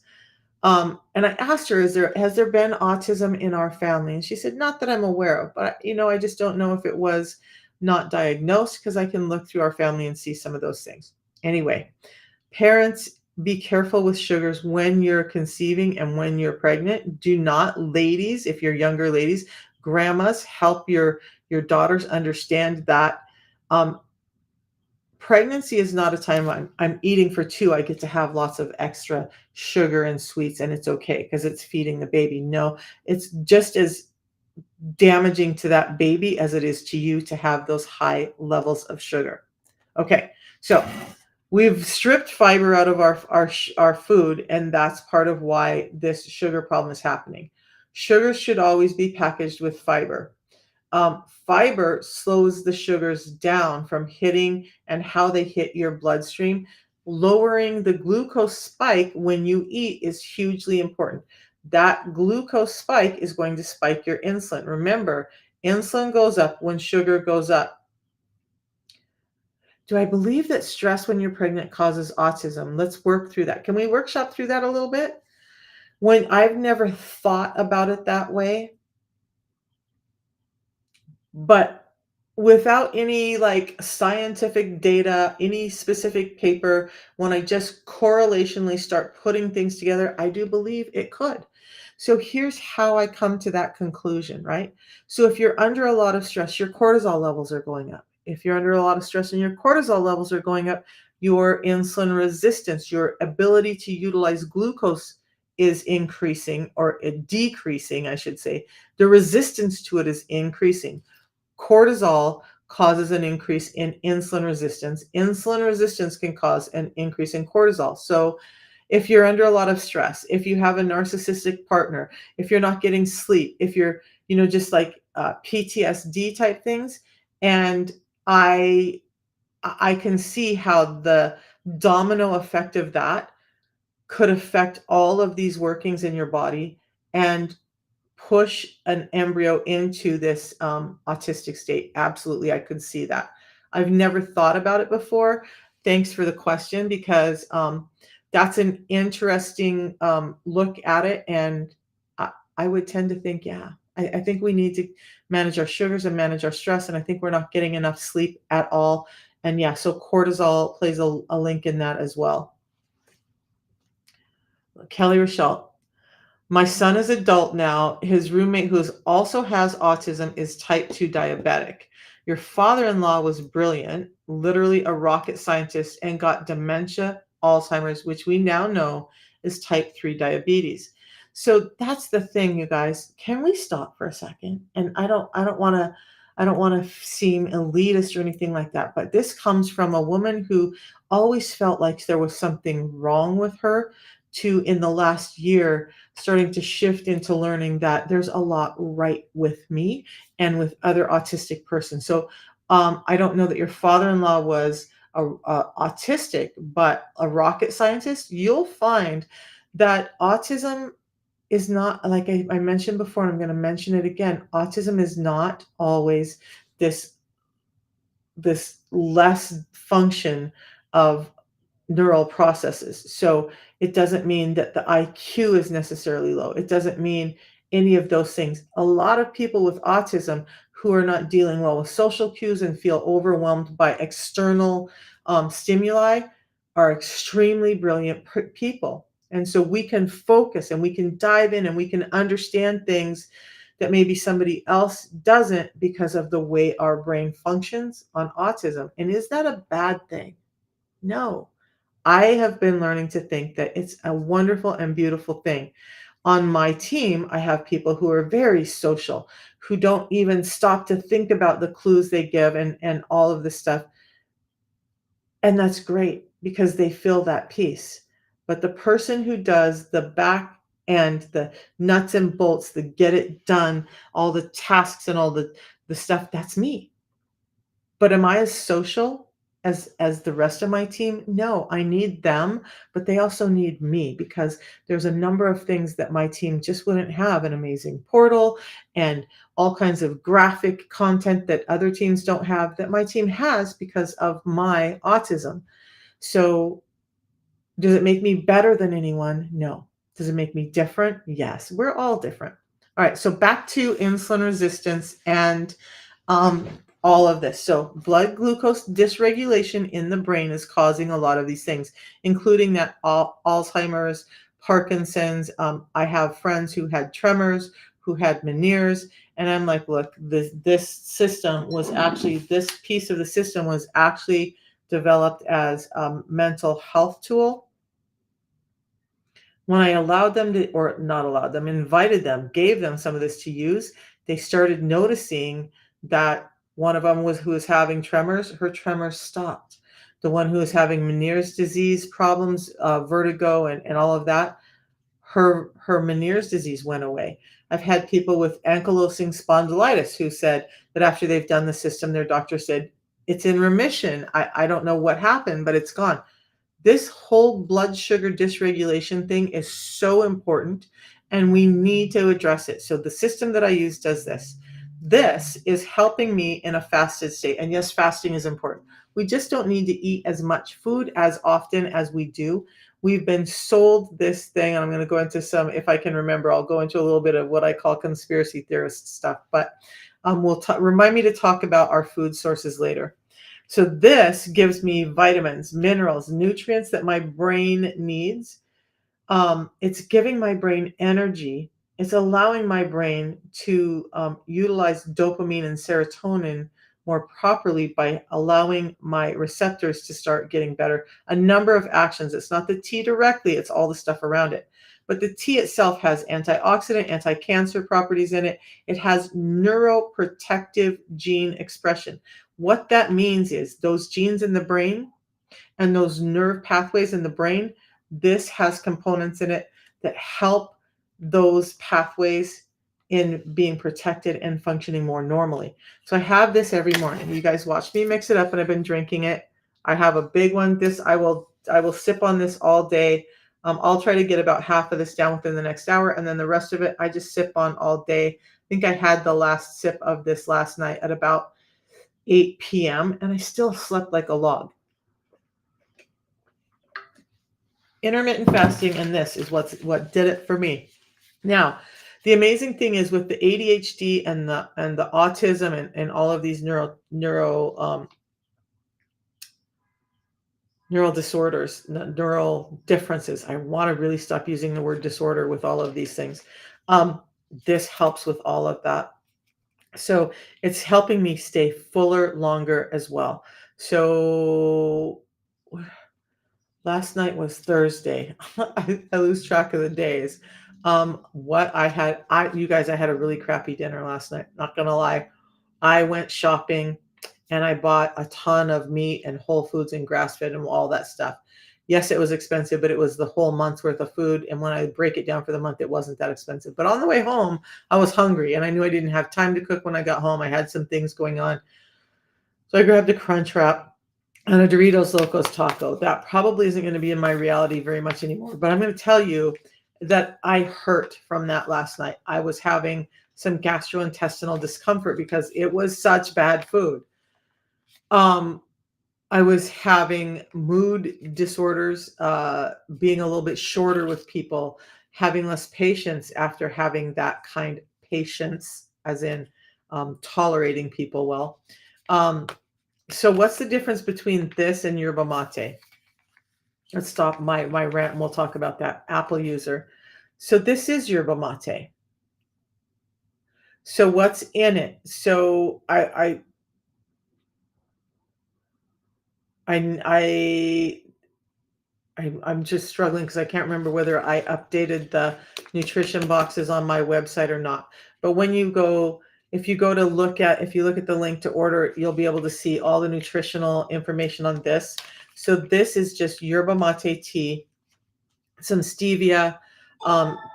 S1: And I asked her, has there been autism in our family?" And she said, "Not that I'm aware of, but, I just don't know if it was not diagnosed because I can look through our family and see some of those things." Anyway, parents, be careful with sugars when you're conceiving and when you're pregnant. Do not, ladies, if you're younger ladies, grandmas, help your daughters understand that um, pregnancy is not a time I'm eating for two. I get to have lots of extra sugar and sweets, and it's okay because it's feeding the baby. No, it's just as damaging to that baby as it is to you to have those high levels of sugar. Okay, so we've stripped fiber out of our food, and that's part of why this sugar problem is happening. Sugar should always be packaged with fiber. Fiber slows the sugars down from hitting and how they hit your bloodstream. Lowering the glucose spike when you eat is hugely important. That glucose spike is going to spike your insulin. Remember, insulin goes up when sugar goes up. Do I believe that stress when you're pregnant causes autism? Let's work through that. Can we workshop through that a little bit? When I've never thought about it that way, but without any like scientific data, any specific paper, when I just correlationally start putting things together, I do believe it could. So here's how I come to that conclusion, right? So if you're under a lot of stress, your cortisol levels are going up. If you're under a lot of stress and your cortisol levels are going up, your insulin resistance, your ability to utilize glucose is increasing or decreasing, I should say. The resistance to it is increasing. Cortisol causes an increase in insulin resistance. Insulin resistance can cause an increase in cortisol. So, if you're under a lot of stress, if you have a narcissistic partner, if you're not getting sleep, if you're, just like PTSD type things, and I I can see how the domino effect of that could affect all of these workings in your body and push an embryo into this autistic state. Absolutely, I could see that. I've never thought about it before. Thanks for the question because that's an interesting look at it. And I would tend to think, yeah, I think we need to manage our sugars and manage our stress. And I think we're not getting enough sleep at all. And yeah, so cortisol plays a link in that as well. Kelly Rochelle, my son is adult now. His roommate, who also has autism, is type 2 diabetic. Your father-in-law was brilliant, literally a rocket scientist, and got dementia, Alzheimer's, which we now know is type 3 diabetes. So that's the thing, you guys. Can we stop for a second? And I don't want to seem elitist or anything like that, but this comes from a woman who always felt like there was something wrong with her to in the last year starting to shift into learning that there's a lot right with me and with other autistic persons. So I don't know that your father-in-law was autistic, but a rocket scientist. You'll find that autism is not like I mentioned before, and I'm going to mention it again. Autism is not always this less function of neural processes. So it doesn't mean that the IQ is necessarily low. It doesn't mean any of those things. A lot of people with autism who are not dealing well with social cues and feel overwhelmed by external stimuli are extremely brilliant people. And so we can focus and we can dive in and we can understand things that maybe somebody else doesn't because of the way our brain functions on autism. And is that a bad thing? No. I have been learning to think that it's a wonderful and beautiful thing. On my team, I have people who are very social, who don't even stop to think about the clues they give and all of this stuff. And that's great because they feel that peace. But the person who does the back end, the nuts and bolts, the get it done, all the tasks and all the stuff, that's me. But am I as social as the rest of my team? No, I need them, but they also need me because there's a number of things that my team just wouldn't have, an amazing portal and all kinds of graphic content that other teams don't have that my team has because of my autism. So, does it make me better than anyone? No. Does it make me different? Yes. We're all different. All right, so back to insulin resistance and um, all of this. So, blood glucose dysregulation in the brain is causing a lot of these things, including that Alzheimer's, Parkinson's. I have friends who had tremors, who had Meniere's, and I'm like, look, this piece of the system was actually developed as a mental health tool. When I allowed them to, or not allowed them, invited them, gave them some of this to use, they started noticing that one of them was who was having tremors, her tremors stopped. The one who was having Meniere's disease problems, vertigo, and all of that, her Meniere's disease went away. I've had people with ankylosing spondylitis who said that after they've done the system, their doctor said, it's in remission. I don't know what happened, but it's gone. This whole blood sugar dysregulation thing is so important and we need to address it. So the system that I use does this. This is helping me in a fasted state. And yes, fasting is important. We just don't need to eat as much food as often as we do. We've been sold this thing, and I'm going to go into some, if I can remember, I'll go into a little bit of what I call conspiracy theorist stuff, but remind me to talk about our food sources later. So this gives me vitamins, minerals, nutrients that my brain needs. It's giving my brain energy. It's allowing my brain to utilize dopamine and serotonin more properly by allowing my receptors to start getting better. A number of actions. It's not the tea directly, it's all the stuff around it. But the tea itself has antioxidant, anti-cancer properties in it. It has neuroprotective gene expression. What that means is those genes in the brain and those nerve pathways in the brain, this has components in it that help those pathways in being protected and functioning more normally. So I have this every morning. You guys watch me mix it up, and I've been drinking it. I have a big one. This I will sip on this all day. I'll try to get about half of this down within the next hour, and then the rest of it I just sip on all day. I think I had the last sip of this last night at about 8 p.m. and I still slept like a log. Intermittent fasting and this is what did it for me. Now, the amazing thing is with the ADHD and the autism and all of these neural disorders, neural differences. I want to really stop using the word disorder with all of these things. This helps with all of that. So it's helping me stay fuller longer as well. So last night was Thursday. I lose track of the days. What I had, you guys, I had a really crappy dinner last night. Not gonna lie. I went shopping and I bought a ton of meat and Whole Foods and grass-fed and all that stuff. Yes, it was expensive, but it was the whole month's worth of food. And when I break it down for the month, it wasn't that expensive. But on the way home, I was hungry and I knew I didn't have time to cook when I got home. I had some things going on. So I grabbed a Crunch Wrap and a Doritos Locos Taco. That probably isn't going to be in my reality very much anymore. But I'm going to tell you that I hurt from that last night. I was having some gastrointestinal discomfort because it was such bad food. I was having mood disorders, being a little bit shorter with people, having less patience after having that kind of patience, as in tolerating people well. So what's the difference between this and yerba mate? Let's stop my rant and we'll talk about that. Apple user. So this is yerba mate. So what's in it? So I'm just struggling because I can't remember whether I updated the nutrition boxes on my website or not. But when you go, if you look at the link to order, you'll be able to see all the nutritional information on this. So this is just yerba mate tea, some stevia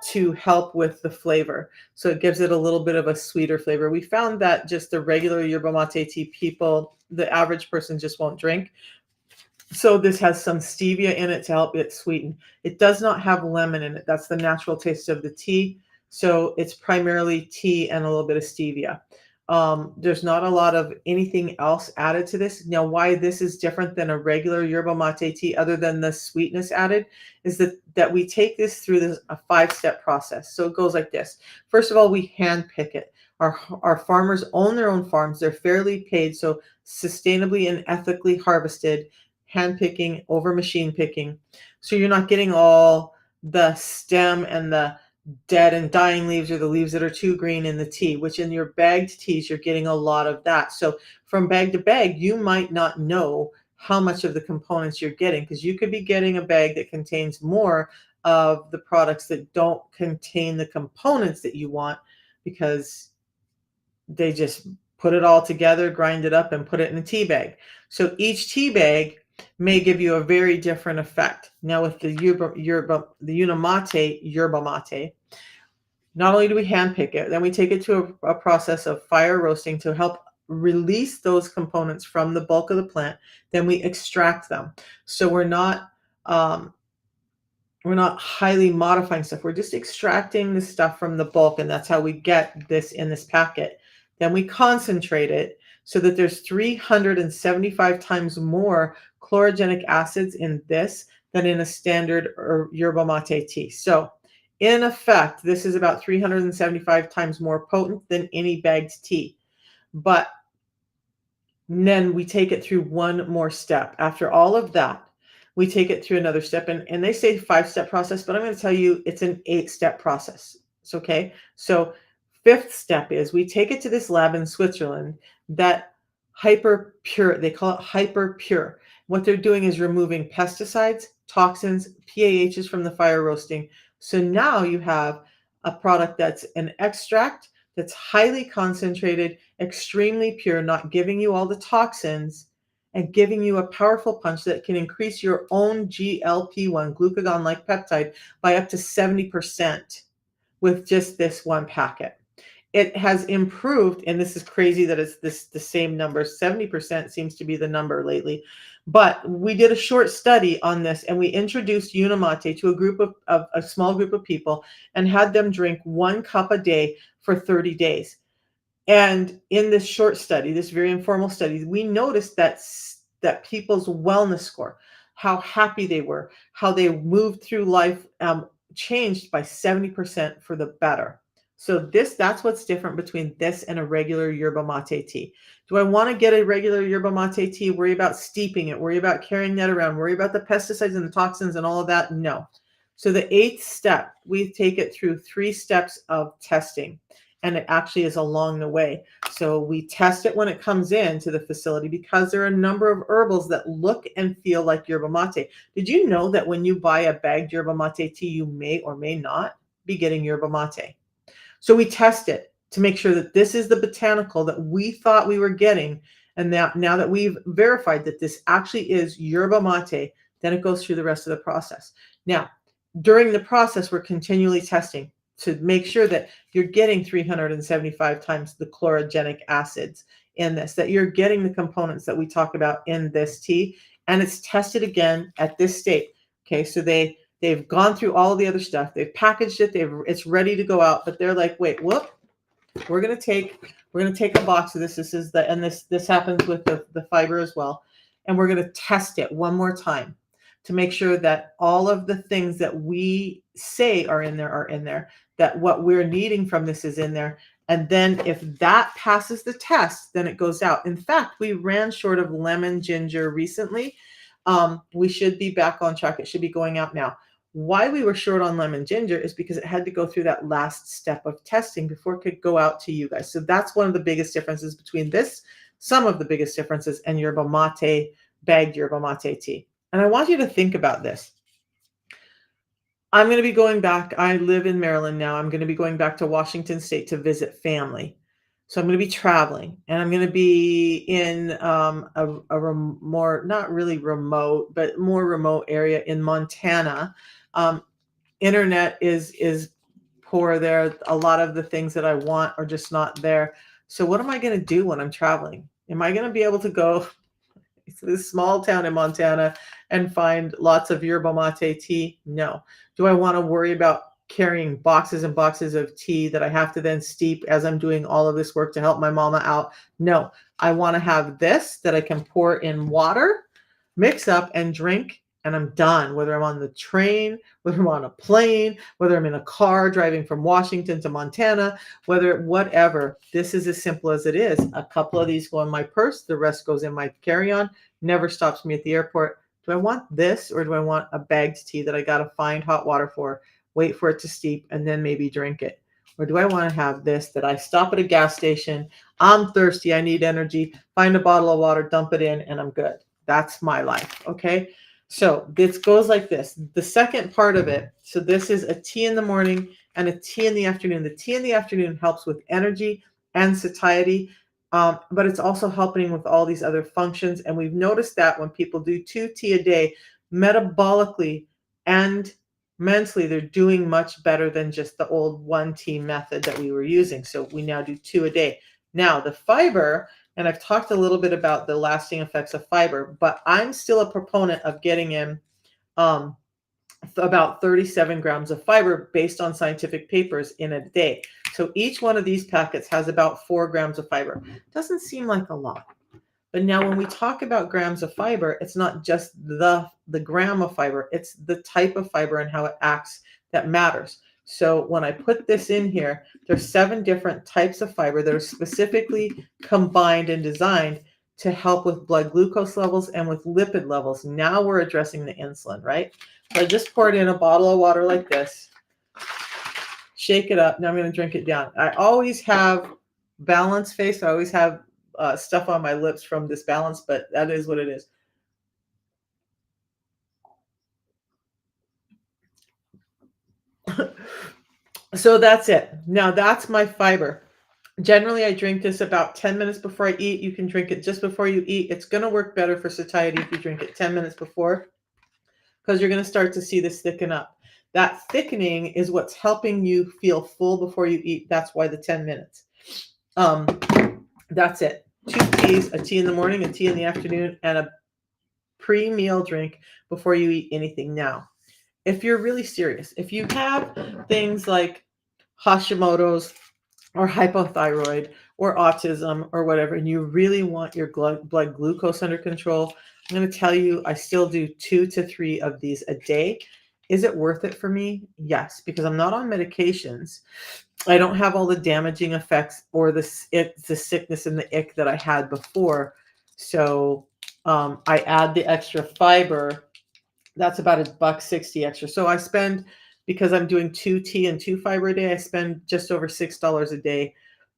S1: to help with the flavor. So it gives it a little bit of a sweeter flavor. We found that just the regular yerba mate tea people, the average person just won't drink. So this has some stevia in it to help it sweeten. It does not have lemon in it. That's the natural taste of the tea. So it's primarily tea and a little bit of stevia. There's not a lot of anything else added to this. Now, why this is different than a regular yerba mate tea, other than the sweetness added, is that we take this through a 5-step process. So it goes like this. First of all, we hand pick it. Our farmers own their own farms. They're fairly paid, so sustainably and ethically harvested, hand picking over machine picking. So you're not getting all the stem and the dead and dying leaves, or the leaves that are too green in the tea, which in your bagged teas, you're getting a lot of that. So from bag to bag, you might not know how much of the components you're getting, because you could be getting a bag that contains more of the products that don't contain the components that you want, because they just put it all together, grind it up, and put it in a tea bag. So each tea bag may give you a very different effect. Now with the Unamate yerba mate, not only do we hand pick it, then we take it to a process of fire roasting to help release those components from the bulk of the plant. Then we extract them. So um, we're not highly modifying stuff. We're just extracting the stuff from the bulk, and that's how we get this in this packet. Then we concentrate it so that there's 375 times more chlorogenic acids in this than in a standard or yerba mate tea. So in effect, this is about 375 times more potent than any bagged tea. But then we take it through one more step. After all of that, we take it through another step. And they say 5-step process, but I'm going to tell you it's an 8-step process. It's okay. So 5th step is we take it to this lab in Switzerland that hyper pure, they call it hyper pure. What they're doing is removing pesticides, toxins, PAHs from the fire roasting. So now you have a product that's an extract that's highly concentrated, extremely pure, not giving you all the toxins, and giving you a powerful punch that can increase your own GLP-1, glucagon-like peptide, by up to 70% with just this one packet. It has improved, and this is crazy that it's the same number. 70% seems to be the number lately. But we did a short study on this, and we introduced Unamate to a small group of people and had them drink 1 cup a day for 30 days. And in this short study, this very informal study, we noticed that people's wellness score, how happy they were, how they moved through life, changed by 70% for the better. So that's what's different between this and a regular yerba mate tea. Do I want to get a regular yerba mate tea, worry about steeping it, worry about carrying that around, worry about the pesticides and the toxins and all of that? No. So the 8th step, we take it through 3 steps of testing. And it actually is along the way. So we test it when it comes into the facility, because there are a number of herbals that look and feel like yerba mate. Did you know that when you buy a bagged yerba mate tea, you may or may not be getting yerba mate? So we test it to make sure that this is the botanical that we thought we were getting. And now that we've verified that this actually is yerba mate, then it goes through the rest of the process. Now, during the process, we're continually testing to make sure that you're getting 375 times the chlorogenic acids in this, that you're getting the components that we talk about in this tea, and it's tested again at this state. Okay, so they've gone through all the other stuff, they've packaged it, it's ready to go out, but they're like, wait, whoop, we're gonna take a box of this. This happens with the fiber as well, and we're gonna test it one more time to make sure that all of the things that we say are in there, that what we're needing from this is in there. And then if that passes the test, then it goes out. In fact, we ran short of lemon ginger recently. We should be back on track. It should be going out now. Why we were short on lemon ginger is because it had to go through that last step of testing before it could go out to you guys. So that's one of the biggest differences between this, some of the biggest differences, and yerba mate, bagged yerba mate tea. And I want you to think about this. I'm going to be going back. I live in Maryland now. I'm going to be going back to Washington State to visit family. So I'm going to be traveling, and I'm going to be in more, not really remote, but more remote area in Montana. Internet is poor there. A lot of the things that I want are just not there. So what am I going to do when I'm traveling? Am I going to be able to go this small town in Montana and find lots of yerba mate tea? No. Do I want to worry about carrying boxes and boxes of tea that I have to then steep as I'm doing all of this work to help my mama out? No. I want to have this that I can pour in water, mix up and drink, and I'm done. Whether I'm on the train, whether I'm on a plane, whether I'm in a car driving from Washington to Montana, whatever. This is as simple as it is. A couple of these go in my purse, the rest goes in my carry-on, never stops me at the airport. Do I want this, or do I want a bagged tea that I got to find hot water for, wait for it to steep, and then maybe drink it? Or do I want to have this that I stop at a gas station, I'm thirsty, I need energy, find a bottle of water, dump it in, and I'm good. That's my life. Okay. So this goes like this. The second part of it. So this is a tea in the morning and a tea in the afternoon. The tea in the afternoon helps with energy and satiety, but it's also helping with all these other functions. And we've noticed that when people do 2 tea a day, metabolically and mentally, they're doing much better than just the old 1 tea method that we were using. So we now do 2 a day. Now the fiber, and I've talked a little bit about the lasting effects of fiber, but I'm still a proponent of getting in um, about 37 grams of fiber based on scientific papers in a day. So each one of these packets has about 4 grams of fiber. Doesn't seem like a lot. But now when we talk about grams of fiber, it's not just the gram of fiber, it's the type of fiber and how it acts that matters. So when I put this in here, there's 7 different types of fiber that are specifically combined and designed to help with blood glucose levels and with lipid levels. Now we're addressing the insulin, right? So I just poured in a bottle of water like this, shake it up. Now I'm going to drink it down. I always have balanced face. I always have stuff on my lips from this balance, but that is what it is. So that's it. Now that's my fiber. Generally, I drink this about 10 minutes before I eat. You can drink it just before you eat. It's going to work better for satiety if you drink it 10 minutes before, because you're going to start to see this thicken up. That thickening is what's helping you feel full before you eat. That's why the 10 minutes. That's it. 2 teas, a tea in the morning, a tea in the afternoon, and a pre-meal drink before you eat anything. Now, if you're really serious, if you have things like Hashimoto's or hypothyroid or autism or whatever, and you really want your blood glucose under control, I'm going to tell you, I still do 2 to 3 of these a day. Is it worth it for me? Yes, because I'm not on medications. I don't have all the damaging effects or the sickness and the ick that I had before. So I add the extra fiber. That's about $1.60 extra. So I spend, because I'm doing 2 tea and 2 fiber a day, I spend just over $6 a day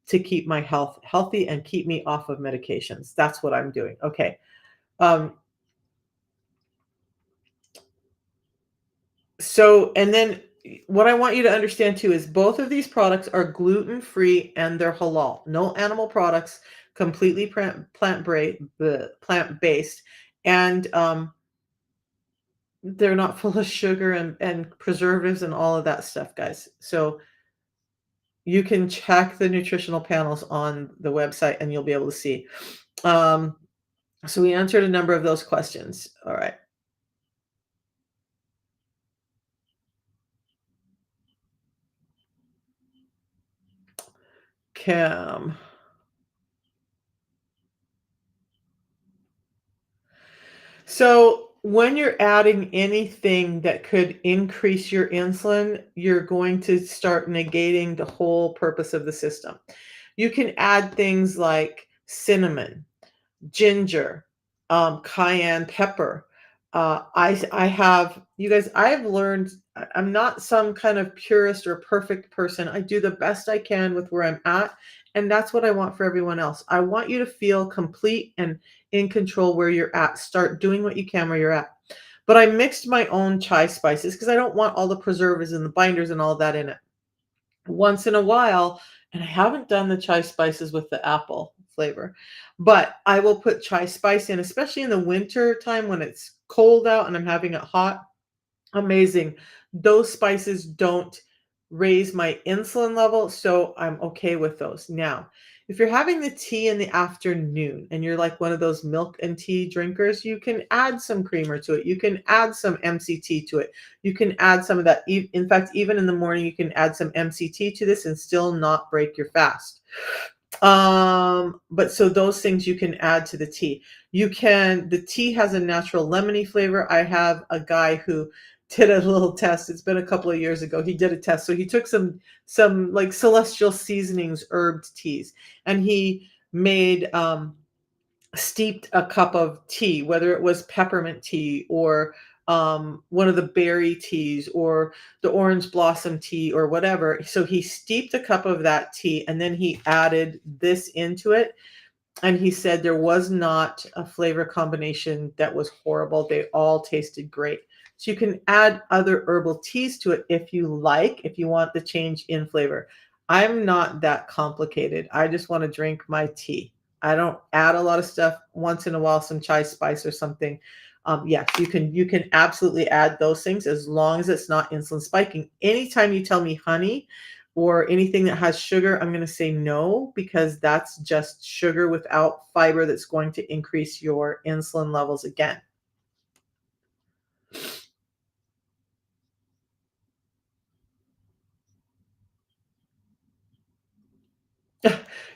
S1: to keep my health healthy and keep me off of medications. That's what I'm doing. Okay. So, and then what I want you to understand too is both of these products are gluten-free and they're halal. No animal products, completely plant-based, and they're not full of sugar and preservatives and all of that stuff, guys. So you can check the nutritional panels on the website and you'll be able to see. So we answered a number of those questions. All right. Cam. So when you're adding anything that could increase your insulin, you're going to start negating the whole purpose of the system. You can add things like cinnamon, ginger, cayenne pepper. I have, you guys, I've learned, I'm not some kind of purist or perfect person. I do the best I can with where I'm at. And that's what I want for everyone else. I want you to feel complete and in control where you're at. Start doing what you can where you're at. But I mixed my own chai spices because I don't want all the preservatives and the binders and all that in it. Once in a while, and I haven't done the chai spices with the apple flavor, but I will put chai spice in, especially in the winter time when it's cold out and I'm having it hot. Amazing. Those spices don't raise my insulin level, so I'm okay with those. Now, If you're having the tea in the afternoon and you're like one of those milk and tea drinkers, you can add some creamer to it. You can add some MCT to it. You can add some of that. In fact, even in the morning, you can add some MCT to this and still not break your fast. But so those things you can add to the tea. The tea has a natural lemony flavor. I have a guy who did a little test. It's been a couple of years ago. He did a test. So he took some like celestial seasonings herbed teas, and he made steeped a cup of tea, whether it was peppermint tea or one of the berry teas or the orange blossom tea or whatever. So he steeped a cup of that tea and then he added this into it. And he said there was not a flavor combination that was horrible. They all tasted great. So you can add other herbal teas to it if you like, if you want the change in flavor. I'm not that complicated. I just want to drink my tea. I don't add a lot of stuff. Once in a while, some chai spice or something. Yes, you can absolutely add those things as long as it's not insulin spiking. Anytime you tell me honey or anything that has sugar, I'm going to say no, because that's just sugar without fiber that's going to increase your insulin levels again.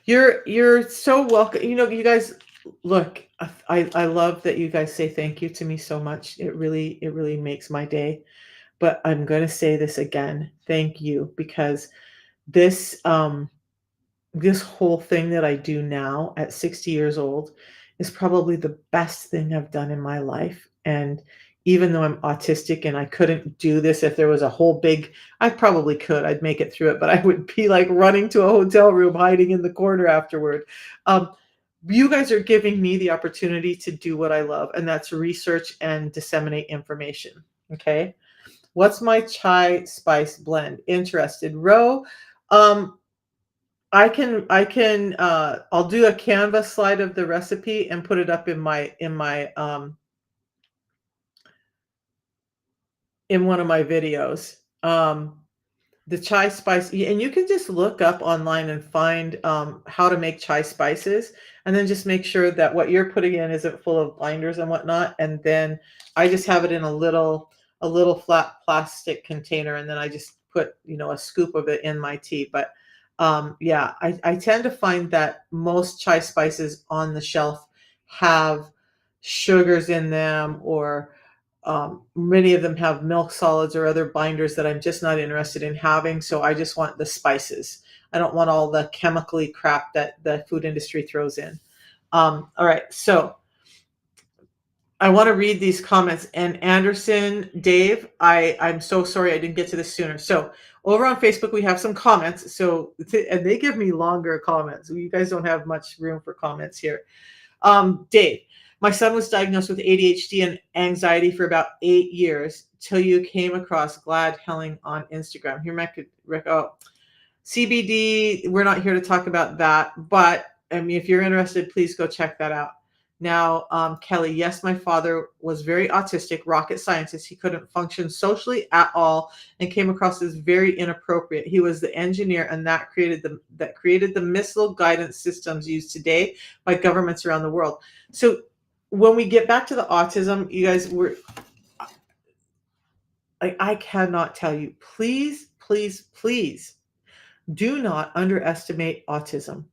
S1: You're so welcome. You guys, look, I love that you guys say thank you to me so much. It really makes my day. But I'm going to say this again. Thank you, because this this whole thing that I do now at 60 years old is probably the best thing I've done in my life. And even though I'm autistic and I couldn't do this if there was a whole big, I probably could, I'd make it through it, but I would be like running to a hotel room, hiding in the corner afterward. Um, you guys are giving me the opportunity to do what I love, and that's research and disseminate information. Okay. What's my chai spice blend? Interested. Ro, um, I'll do a Canva slide of the recipe and put it up in one of my videos. The chai spice, and you can just look up online and find how to make chai spices, and then just make sure that what you're putting in isn't full of binders and whatnot. And then I just have it in a little flat plastic container, and then I just put a scoop of it in my tea. But yeah, I tend to find that most chai spices on the shelf have sugars in them, or many of them have milk solids or other binders that I'm just not interested in having. So I just want the spices. I don't want all the chemically crap that the food industry throws in. All right. So I want to read these comments. And Anderson, Dave, I'm so sorry I didn't get to this sooner. So over on Facebook, we have some comments. And they give me longer comments. You guys don't have much room for comments here. Dave, my son was diagnosed with ADHD and anxiety for about 8 years till you came across Glad Helling on Instagram. Here, CBD, we're not here to talk about that, but I mean, if you're interested, please go check that out. Now, Kelly, yes, my father was very autistic, rocket scientist. He couldn't function socially at all and came across as very inappropriate. He was the engineer, and that created the missile guidance systems used today by governments around the world. So when we get back to the autism, you guys, I cannot tell you, please, please, please do not underestimate autism.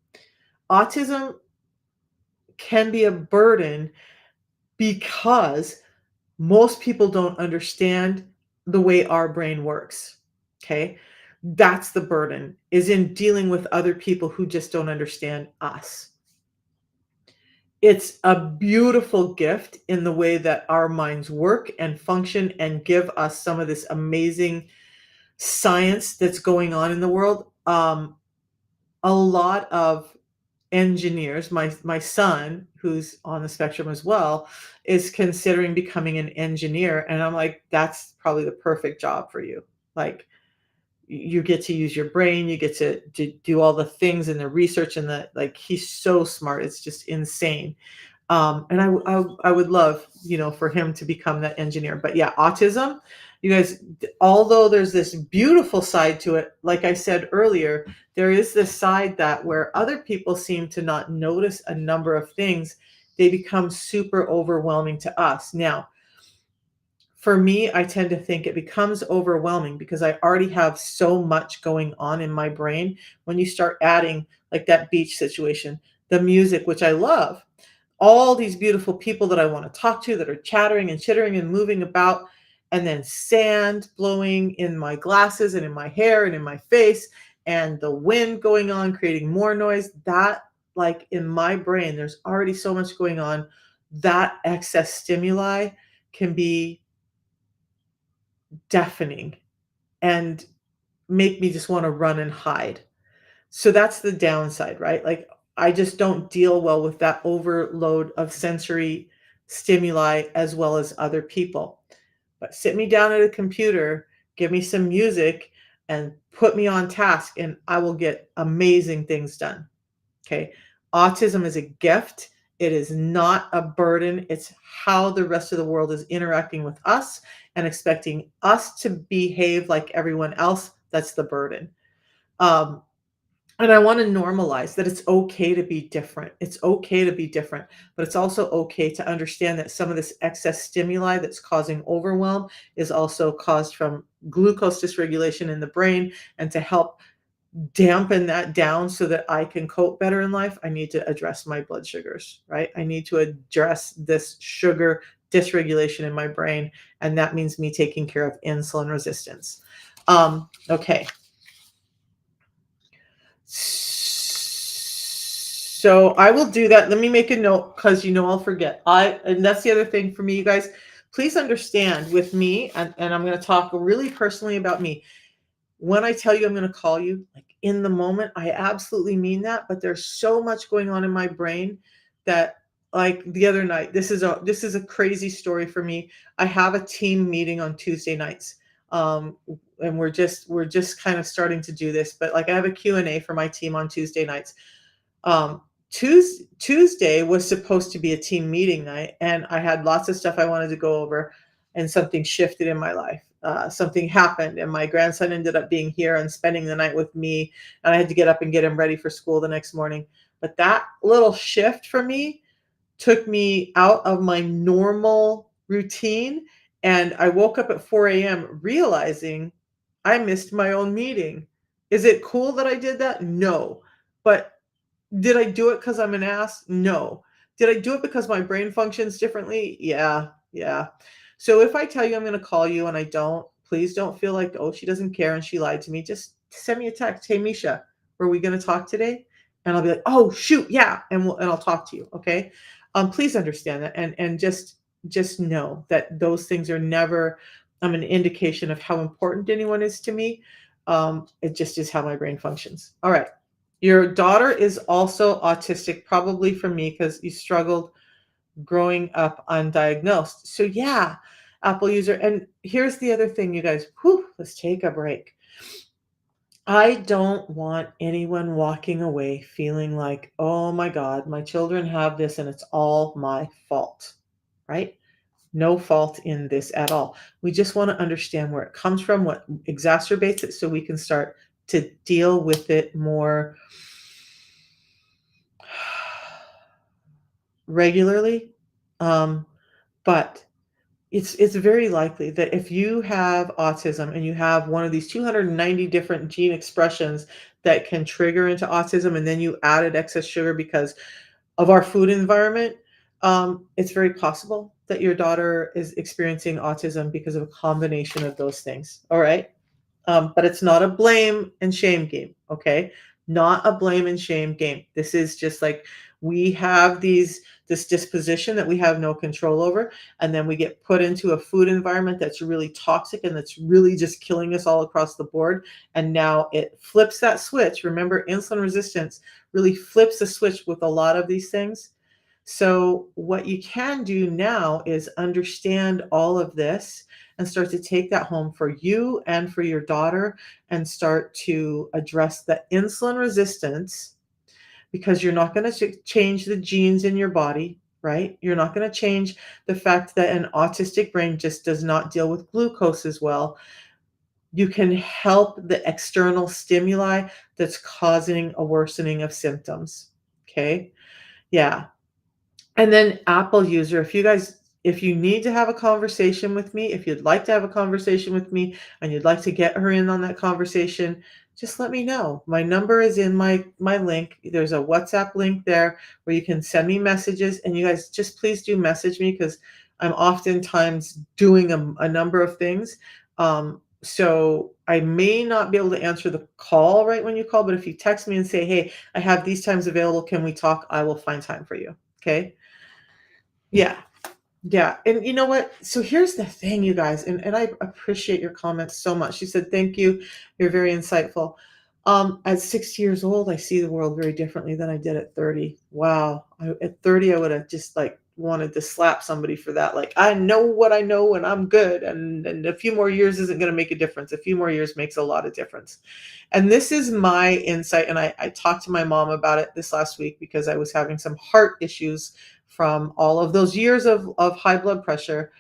S1: Autism can be a burden because most people don't understand the way our brain works. Okay. That's the burden, is in dealing with other people who just don't understand us. It's a beautiful gift in the way that our minds work and function and give us some of this amazing science that's going on in the world. A lot of engineers, my son, who's on the spectrum as well, is considering becoming an engineer, and I'm like, that's probably the perfect job for you. Like, you get to use your brain, you get to do all the things and the research, and the like. He's so smart, it's just insane. And I would love, for him to become that engineer. But yeah, autism, You guys, although there's this beautiful side to it, like I said earlier, there is this side that where other people seem to not notice a number of things, they become super overwhelming to us. Now, for me, I tend to think it becomes overwhelming because I already have so much going on in my brain. When you start adding, like that beach situation, the music, which I love, all these beautiful people that I want to talk to that are chattering and chittering and moving about, and then sand blowing in my glasses and in my hair and in my face, and the wind going on, creating more noise. That, like in my brain, there's already so much going on. That excess stimuli can be deafening and make me just want to run and hide. So that's the downside, right? Like I just don't deal well with that overload of sensory stimuli as well as other people. But sit me down at a computer, give me some music, and put me on task, and I will get amazing things done. Okay. Autism is a gift. It is not a burden. It's how the rest of the world is interacting with us and expecting us to behave like everyone else. That's the burden. Um, and I want to normalize that it's okay to be different. It's okay to be different, but it's also okay to understand that some of this excess stimuli that's causing overwhelm is also caused from glucose dysregulation in the brain. And to help dampen that down so that I can cope better in life, I need to address my blood sugars, right? I need to address this sugar dysregulation in my brain. And that means me taking care of insulin resistance. Okay. So I will do that. Let me make a note because I'll forget. And that's the other thing for me, you guys. Please understand with me, and I'm going to talk really personally about me. When I tell you I'm going to call you, like in the moment, I absolutely mean that. But there's so much going on in my brain that, like the other night, this is a crazy story for me. I have a team meeting on Tuesday nights, and we're just kind of starting to do this. But like I have a Q&A for my team on Tuesday nights. Tuesday was supposed to be a team meeting night, and I had lots of stuff I wanted to go over, and something shifted in my life. Something happened, and my grandson ended up being here and spending the night with me, and I had to get up and get him ready for school the next morning. But that little shift for me took me out of my normal routine, and I woke up at 4 a.m. realizing I missed my own meeting. Is it cool that I did that? No. But did I do it because I'm an ass? No. Did I do it because my brain functions differently? Yeah, yeah. So if I tell you I'm going to call you and I don't, please don't feel like, oh, she doesn't care and she lied to me. Just send me a text. Hey, Misha, were we going to talk today? And I'll be like, oh, shoot, yeah, and I'll talk to you. Okay. Please understand that, and just know that those things are never an indication of how important anyone is to me. It just is how my brain functions. All right. Your daughter is also autistic, probably from me because you struggled growing up undiagnosed. So yeah, Apple user. And here's the other thing, you guys. Whew, let's take a break. I don't want anyone walking away feeling like, oh my God, my children have this and it's all my fault, right? No fault in this at all. We just want to understand where it comes from, what exacerbates it, so we can start to deal with it more regularly. Um, but it's very likely that if you have autism and you have one of these 290 different gene expressions that can trigger into autism, and then you added excess sugar because of our food environment, it's very possible that your daughter is experiencing autism because of a combination of those things. All right. But it's not a blame and shame game, okay? Not a blame and shame game. This is just like we have this disposition that we have no control over, and then we get put into a food environment that's really toxic and that's really just killing us all across the board. And now it flips that switch. Remember, insulin resistance really flips the switch with a lot of these things. So, what you can do now is understand all of this and start to take that home for you and for your daughter and start to address the insulin resistance, because you're not going to change the genes in your body. right? You're not going to change the fact that an autistic brain just does not deal with glucose as well. You can help the external stimuli that's causing a worsening of symptoms. Okay. Yeah. And then Apple user, if you need to have a conversation with me, if you'd like to have a conversation with me and you'd like to get her in on that conversation, just let me know. My number is in my link. There's a WhatsApp link there where you can send me messages, and you guys just please do message me because I'm oftentimes doing a number of things. So I may not be able to answer the call right when you call, but if you text me and say, "Hey, I have these times available, can we talk?" I will find time for you. Okay? Yeah. Yeah, and you know what? So here's the thing, you guys, and I appreciate your comments so much. She said, "Thank you. You're very insightful." At 60 years old, I see the world very differently than I did at 30. Wow. At 30, I would have just like wanted to slap somebody for that. Like, I know what I know and I'm good. And a few more years isn't going to make a difference. A few more years makes a lot of difference. And this is my insight. And I talked to my mom about it this last week because I was having some heart issues from all of those years of high blood pressure.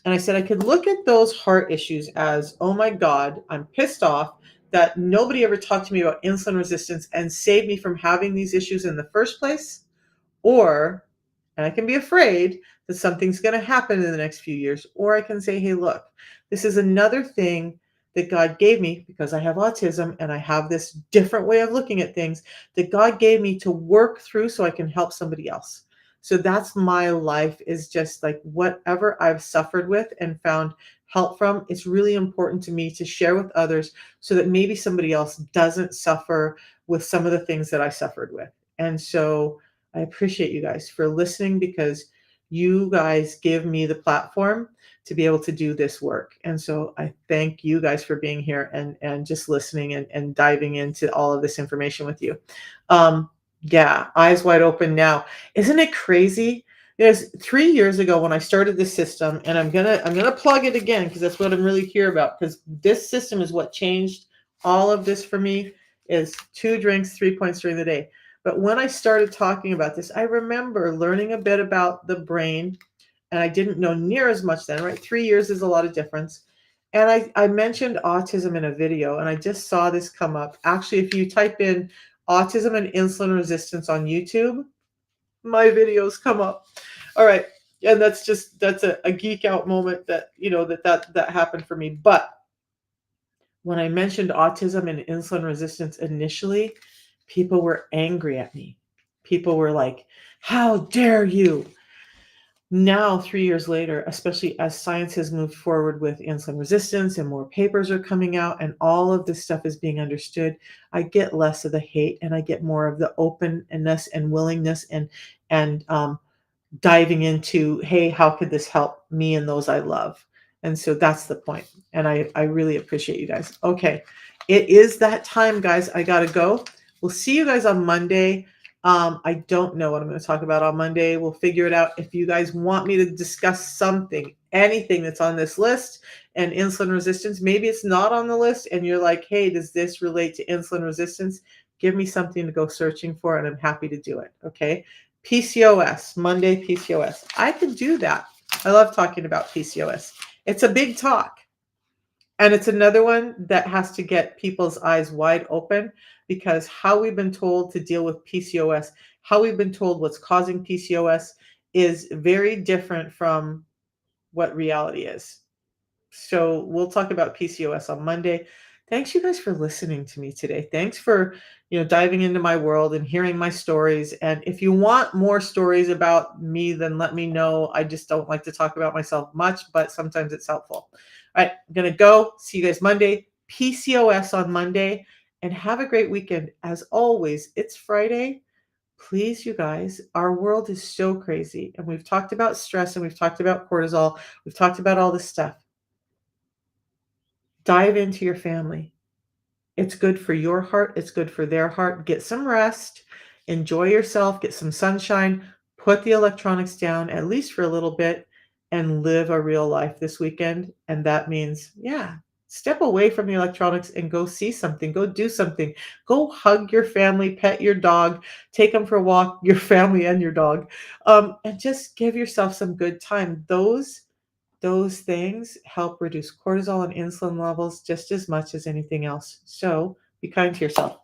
S1: And I said, I could look at those heart issues as, oh my God, I'm pissed off that nobody ever talked to me about insulin resistance and saved me from having these issues in the first place. Or, and I can be afraid that something's going to happen in the next few years. Or I can say, hey, look, this is another thing that God gave me because I have autism and I have this different way of looking at things that God gave me to work through so I can help somebody else. So that's my life, is just like whatever I've suffered with and found help from, it's really important to me to share with others so that maybe somebody else doesn't suffer with some of the things that I suffered with. And so I appreciate you guys for listening because you guys give me the platform to be able to do this work. And so I thank you guys for being here and just listening and diving into all of this information with you. Yeah, eyes wide open now. Isn't it crazy? Yes, 3 years ago when I started this system, and I'm gonna plug it again because that's what I'm really here about. Because this system is what changed all of this for me. Is 2 drinks, 3 points during the day. But when I started talking about this, I remember learning a bit about the brain, and I didn't know near as much then, right? 3 years is a lot of difference. And I mentioned autism in a video, and I just saw this come up. Actually, if you type in autism and insulin resistance on YouTube, my videos come up. All right. And that's a geek out moment that, that happened for me. But when I mentioned autism and insulin resistance initially, people were angry at me. People were like, how dare you? Now, 3 years later, especially as science has moved forward with insulin resistance and more papers are coming out and all of this stuff is being understood, I get less of the hate and I get more of the openness and willingness and diving into, hey, how could this help me and those I love? And so that's the point. And I really appreciate you guys. Okay. It is that time, guys. I got to go. We'll see you guys on Monday. I don't know what I'm going to talk about on Monday. We'll figure it out. If you guys want me to discuss something, anything that's on this list and insulin resistance, maybe it's not on the list and you're like, hey, does this relate to insulin resistance? Give me something to go searching for and I'm happy to do it. Okay. PCOS, Monday PCOS. I could do that. I love talking about PCOS. It's a big talk. And it's another one that has to get people's eyes wide open because how we've been told to deal with PCOS, how we've been told what's causing PCOS is very different from what reality is. So we'll talk about PCOS on Monday. Thanks you guys for listening to me today. Thanks for, diving into my world and hearing my stories. And if you want more stories about me, then let me know. I just don't like to talk about myself much, but sometimes it's helpful. All right, I'm going to go. See you guys Monday. PCOS on Monday. And have a great weekend. As always, it's Friday. Please, you guys, our world is so crazy. And we've talked about stress and we've talked about cortisol. We've talked about all this stuff. Dive into your family. It's good for your heart. It's good for their heart. Get some rest. Enjoy yourself. Get some sunshine. Put the electronics down, at least for a little bit, and live a real life this weekend. And that means, yeah, Step away from the electronics and go see something, go do something. Go hug your family, pet your dog, take them for a walk, your family and your dog, and just give yourself some good time. Those things help reduce cortisol and insulin levels just as much as anything else. So be kind to yourself.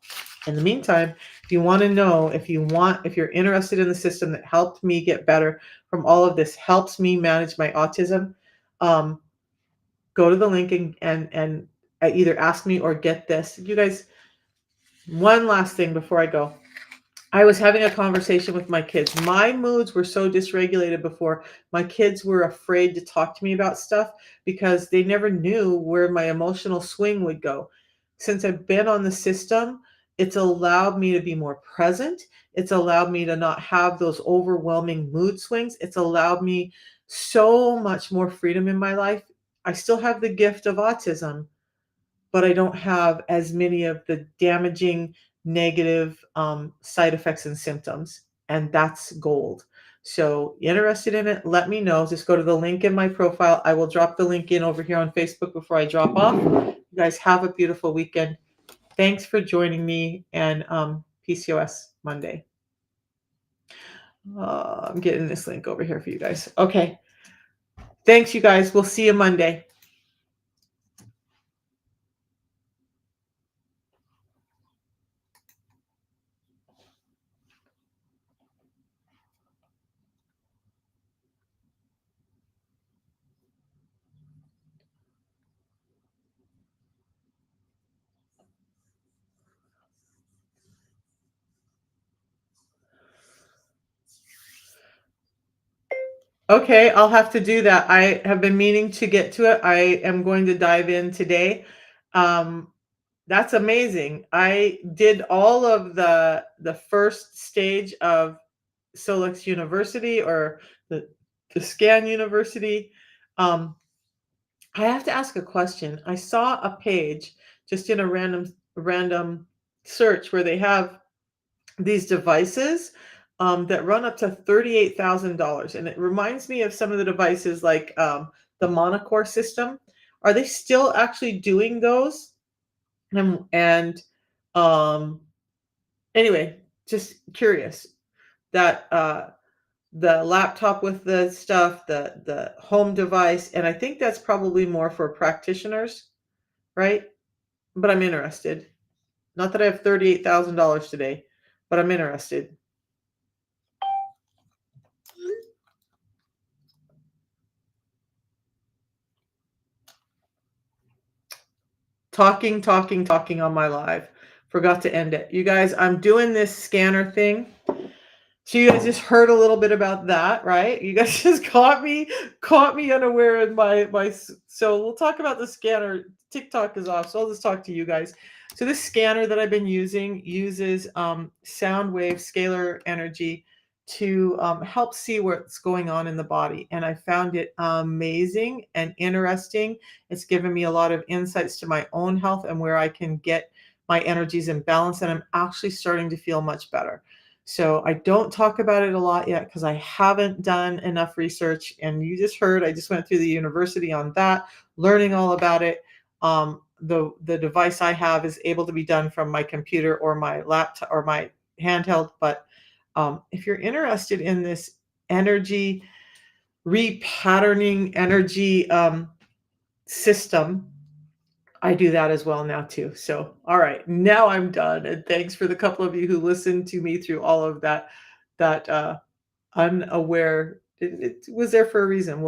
S1: In the meantime, if you want to know, if you're interested in the system that helped me get better from all of this, helps me manage my autism, um, go to the link and either ask me or get this. You guys, one last thing before I go. I was having a conversation with my kids. My moods were so dysregulated before. My kids were afraid to talk to me about stuff because they never knew where my emotional swing would go. Since I've been on the system, it's allowed me to be more present. It's allowed me to not have those overwhelming mood swings. It's allowed me so much more freedom in my life. I still have the gift of autism, but I don't have as many of the damaging negative side effects and symptoms. And that's gold. So, interested in it, let me know. Just go to the link in my profile. I will drop the link in over here on Facebook before I drop off. You guys have a beautiful weekend. Thanks for joining me and PCOS Monday. I'm getting this link over here for you guys. Okay. Thanks, you guys. We'll see you Monday. Okay, I'll have to do that. I have been meaning to get to it. I am going to dive in today. Um, that's amazing. I did all of the first stage of Solix University or the Scan University. Um, I have to ask a question. I saw a page just in a random search where they have these devices that run up to $38,000. And it reminds me of some of the devices like the Monocore system. Are they still actually doing those? And anyway, just curious that the laptop with the stuff, the home device, and I think that's probably more for practitioners, right? But I'm interested. Not that I have $38,000 today, but I'm interested. Talking on my live. Forgot to end it. You guys, I'm doing this scanner thing. So you guys just heard a little bit about that, right? You guys just caught me unaware in my so we'll talk about the scanner. TikTok is off, so I'll just talk to you guys. So this scanner that I've been using uses sound wave scalar energy to help see what's going on in the body. And I found it amazing and interesting. It's given me a lot of insights to my own health and where I can get my energies in balance. And I'm actually starting to feel much better. So I don't talk about it a lot yet because I haven't done enough research. And you just heard, I just went through the university on that, learning all about it. The device I have is able to be done from my computer or my laptop or my handheld. But if you're interested in this energy repatterning energy system, I do that as well now too. So, all right, now I'm done. And thanks for the couple of you who listened to me through all of that unaware. It was there for a reason. We'll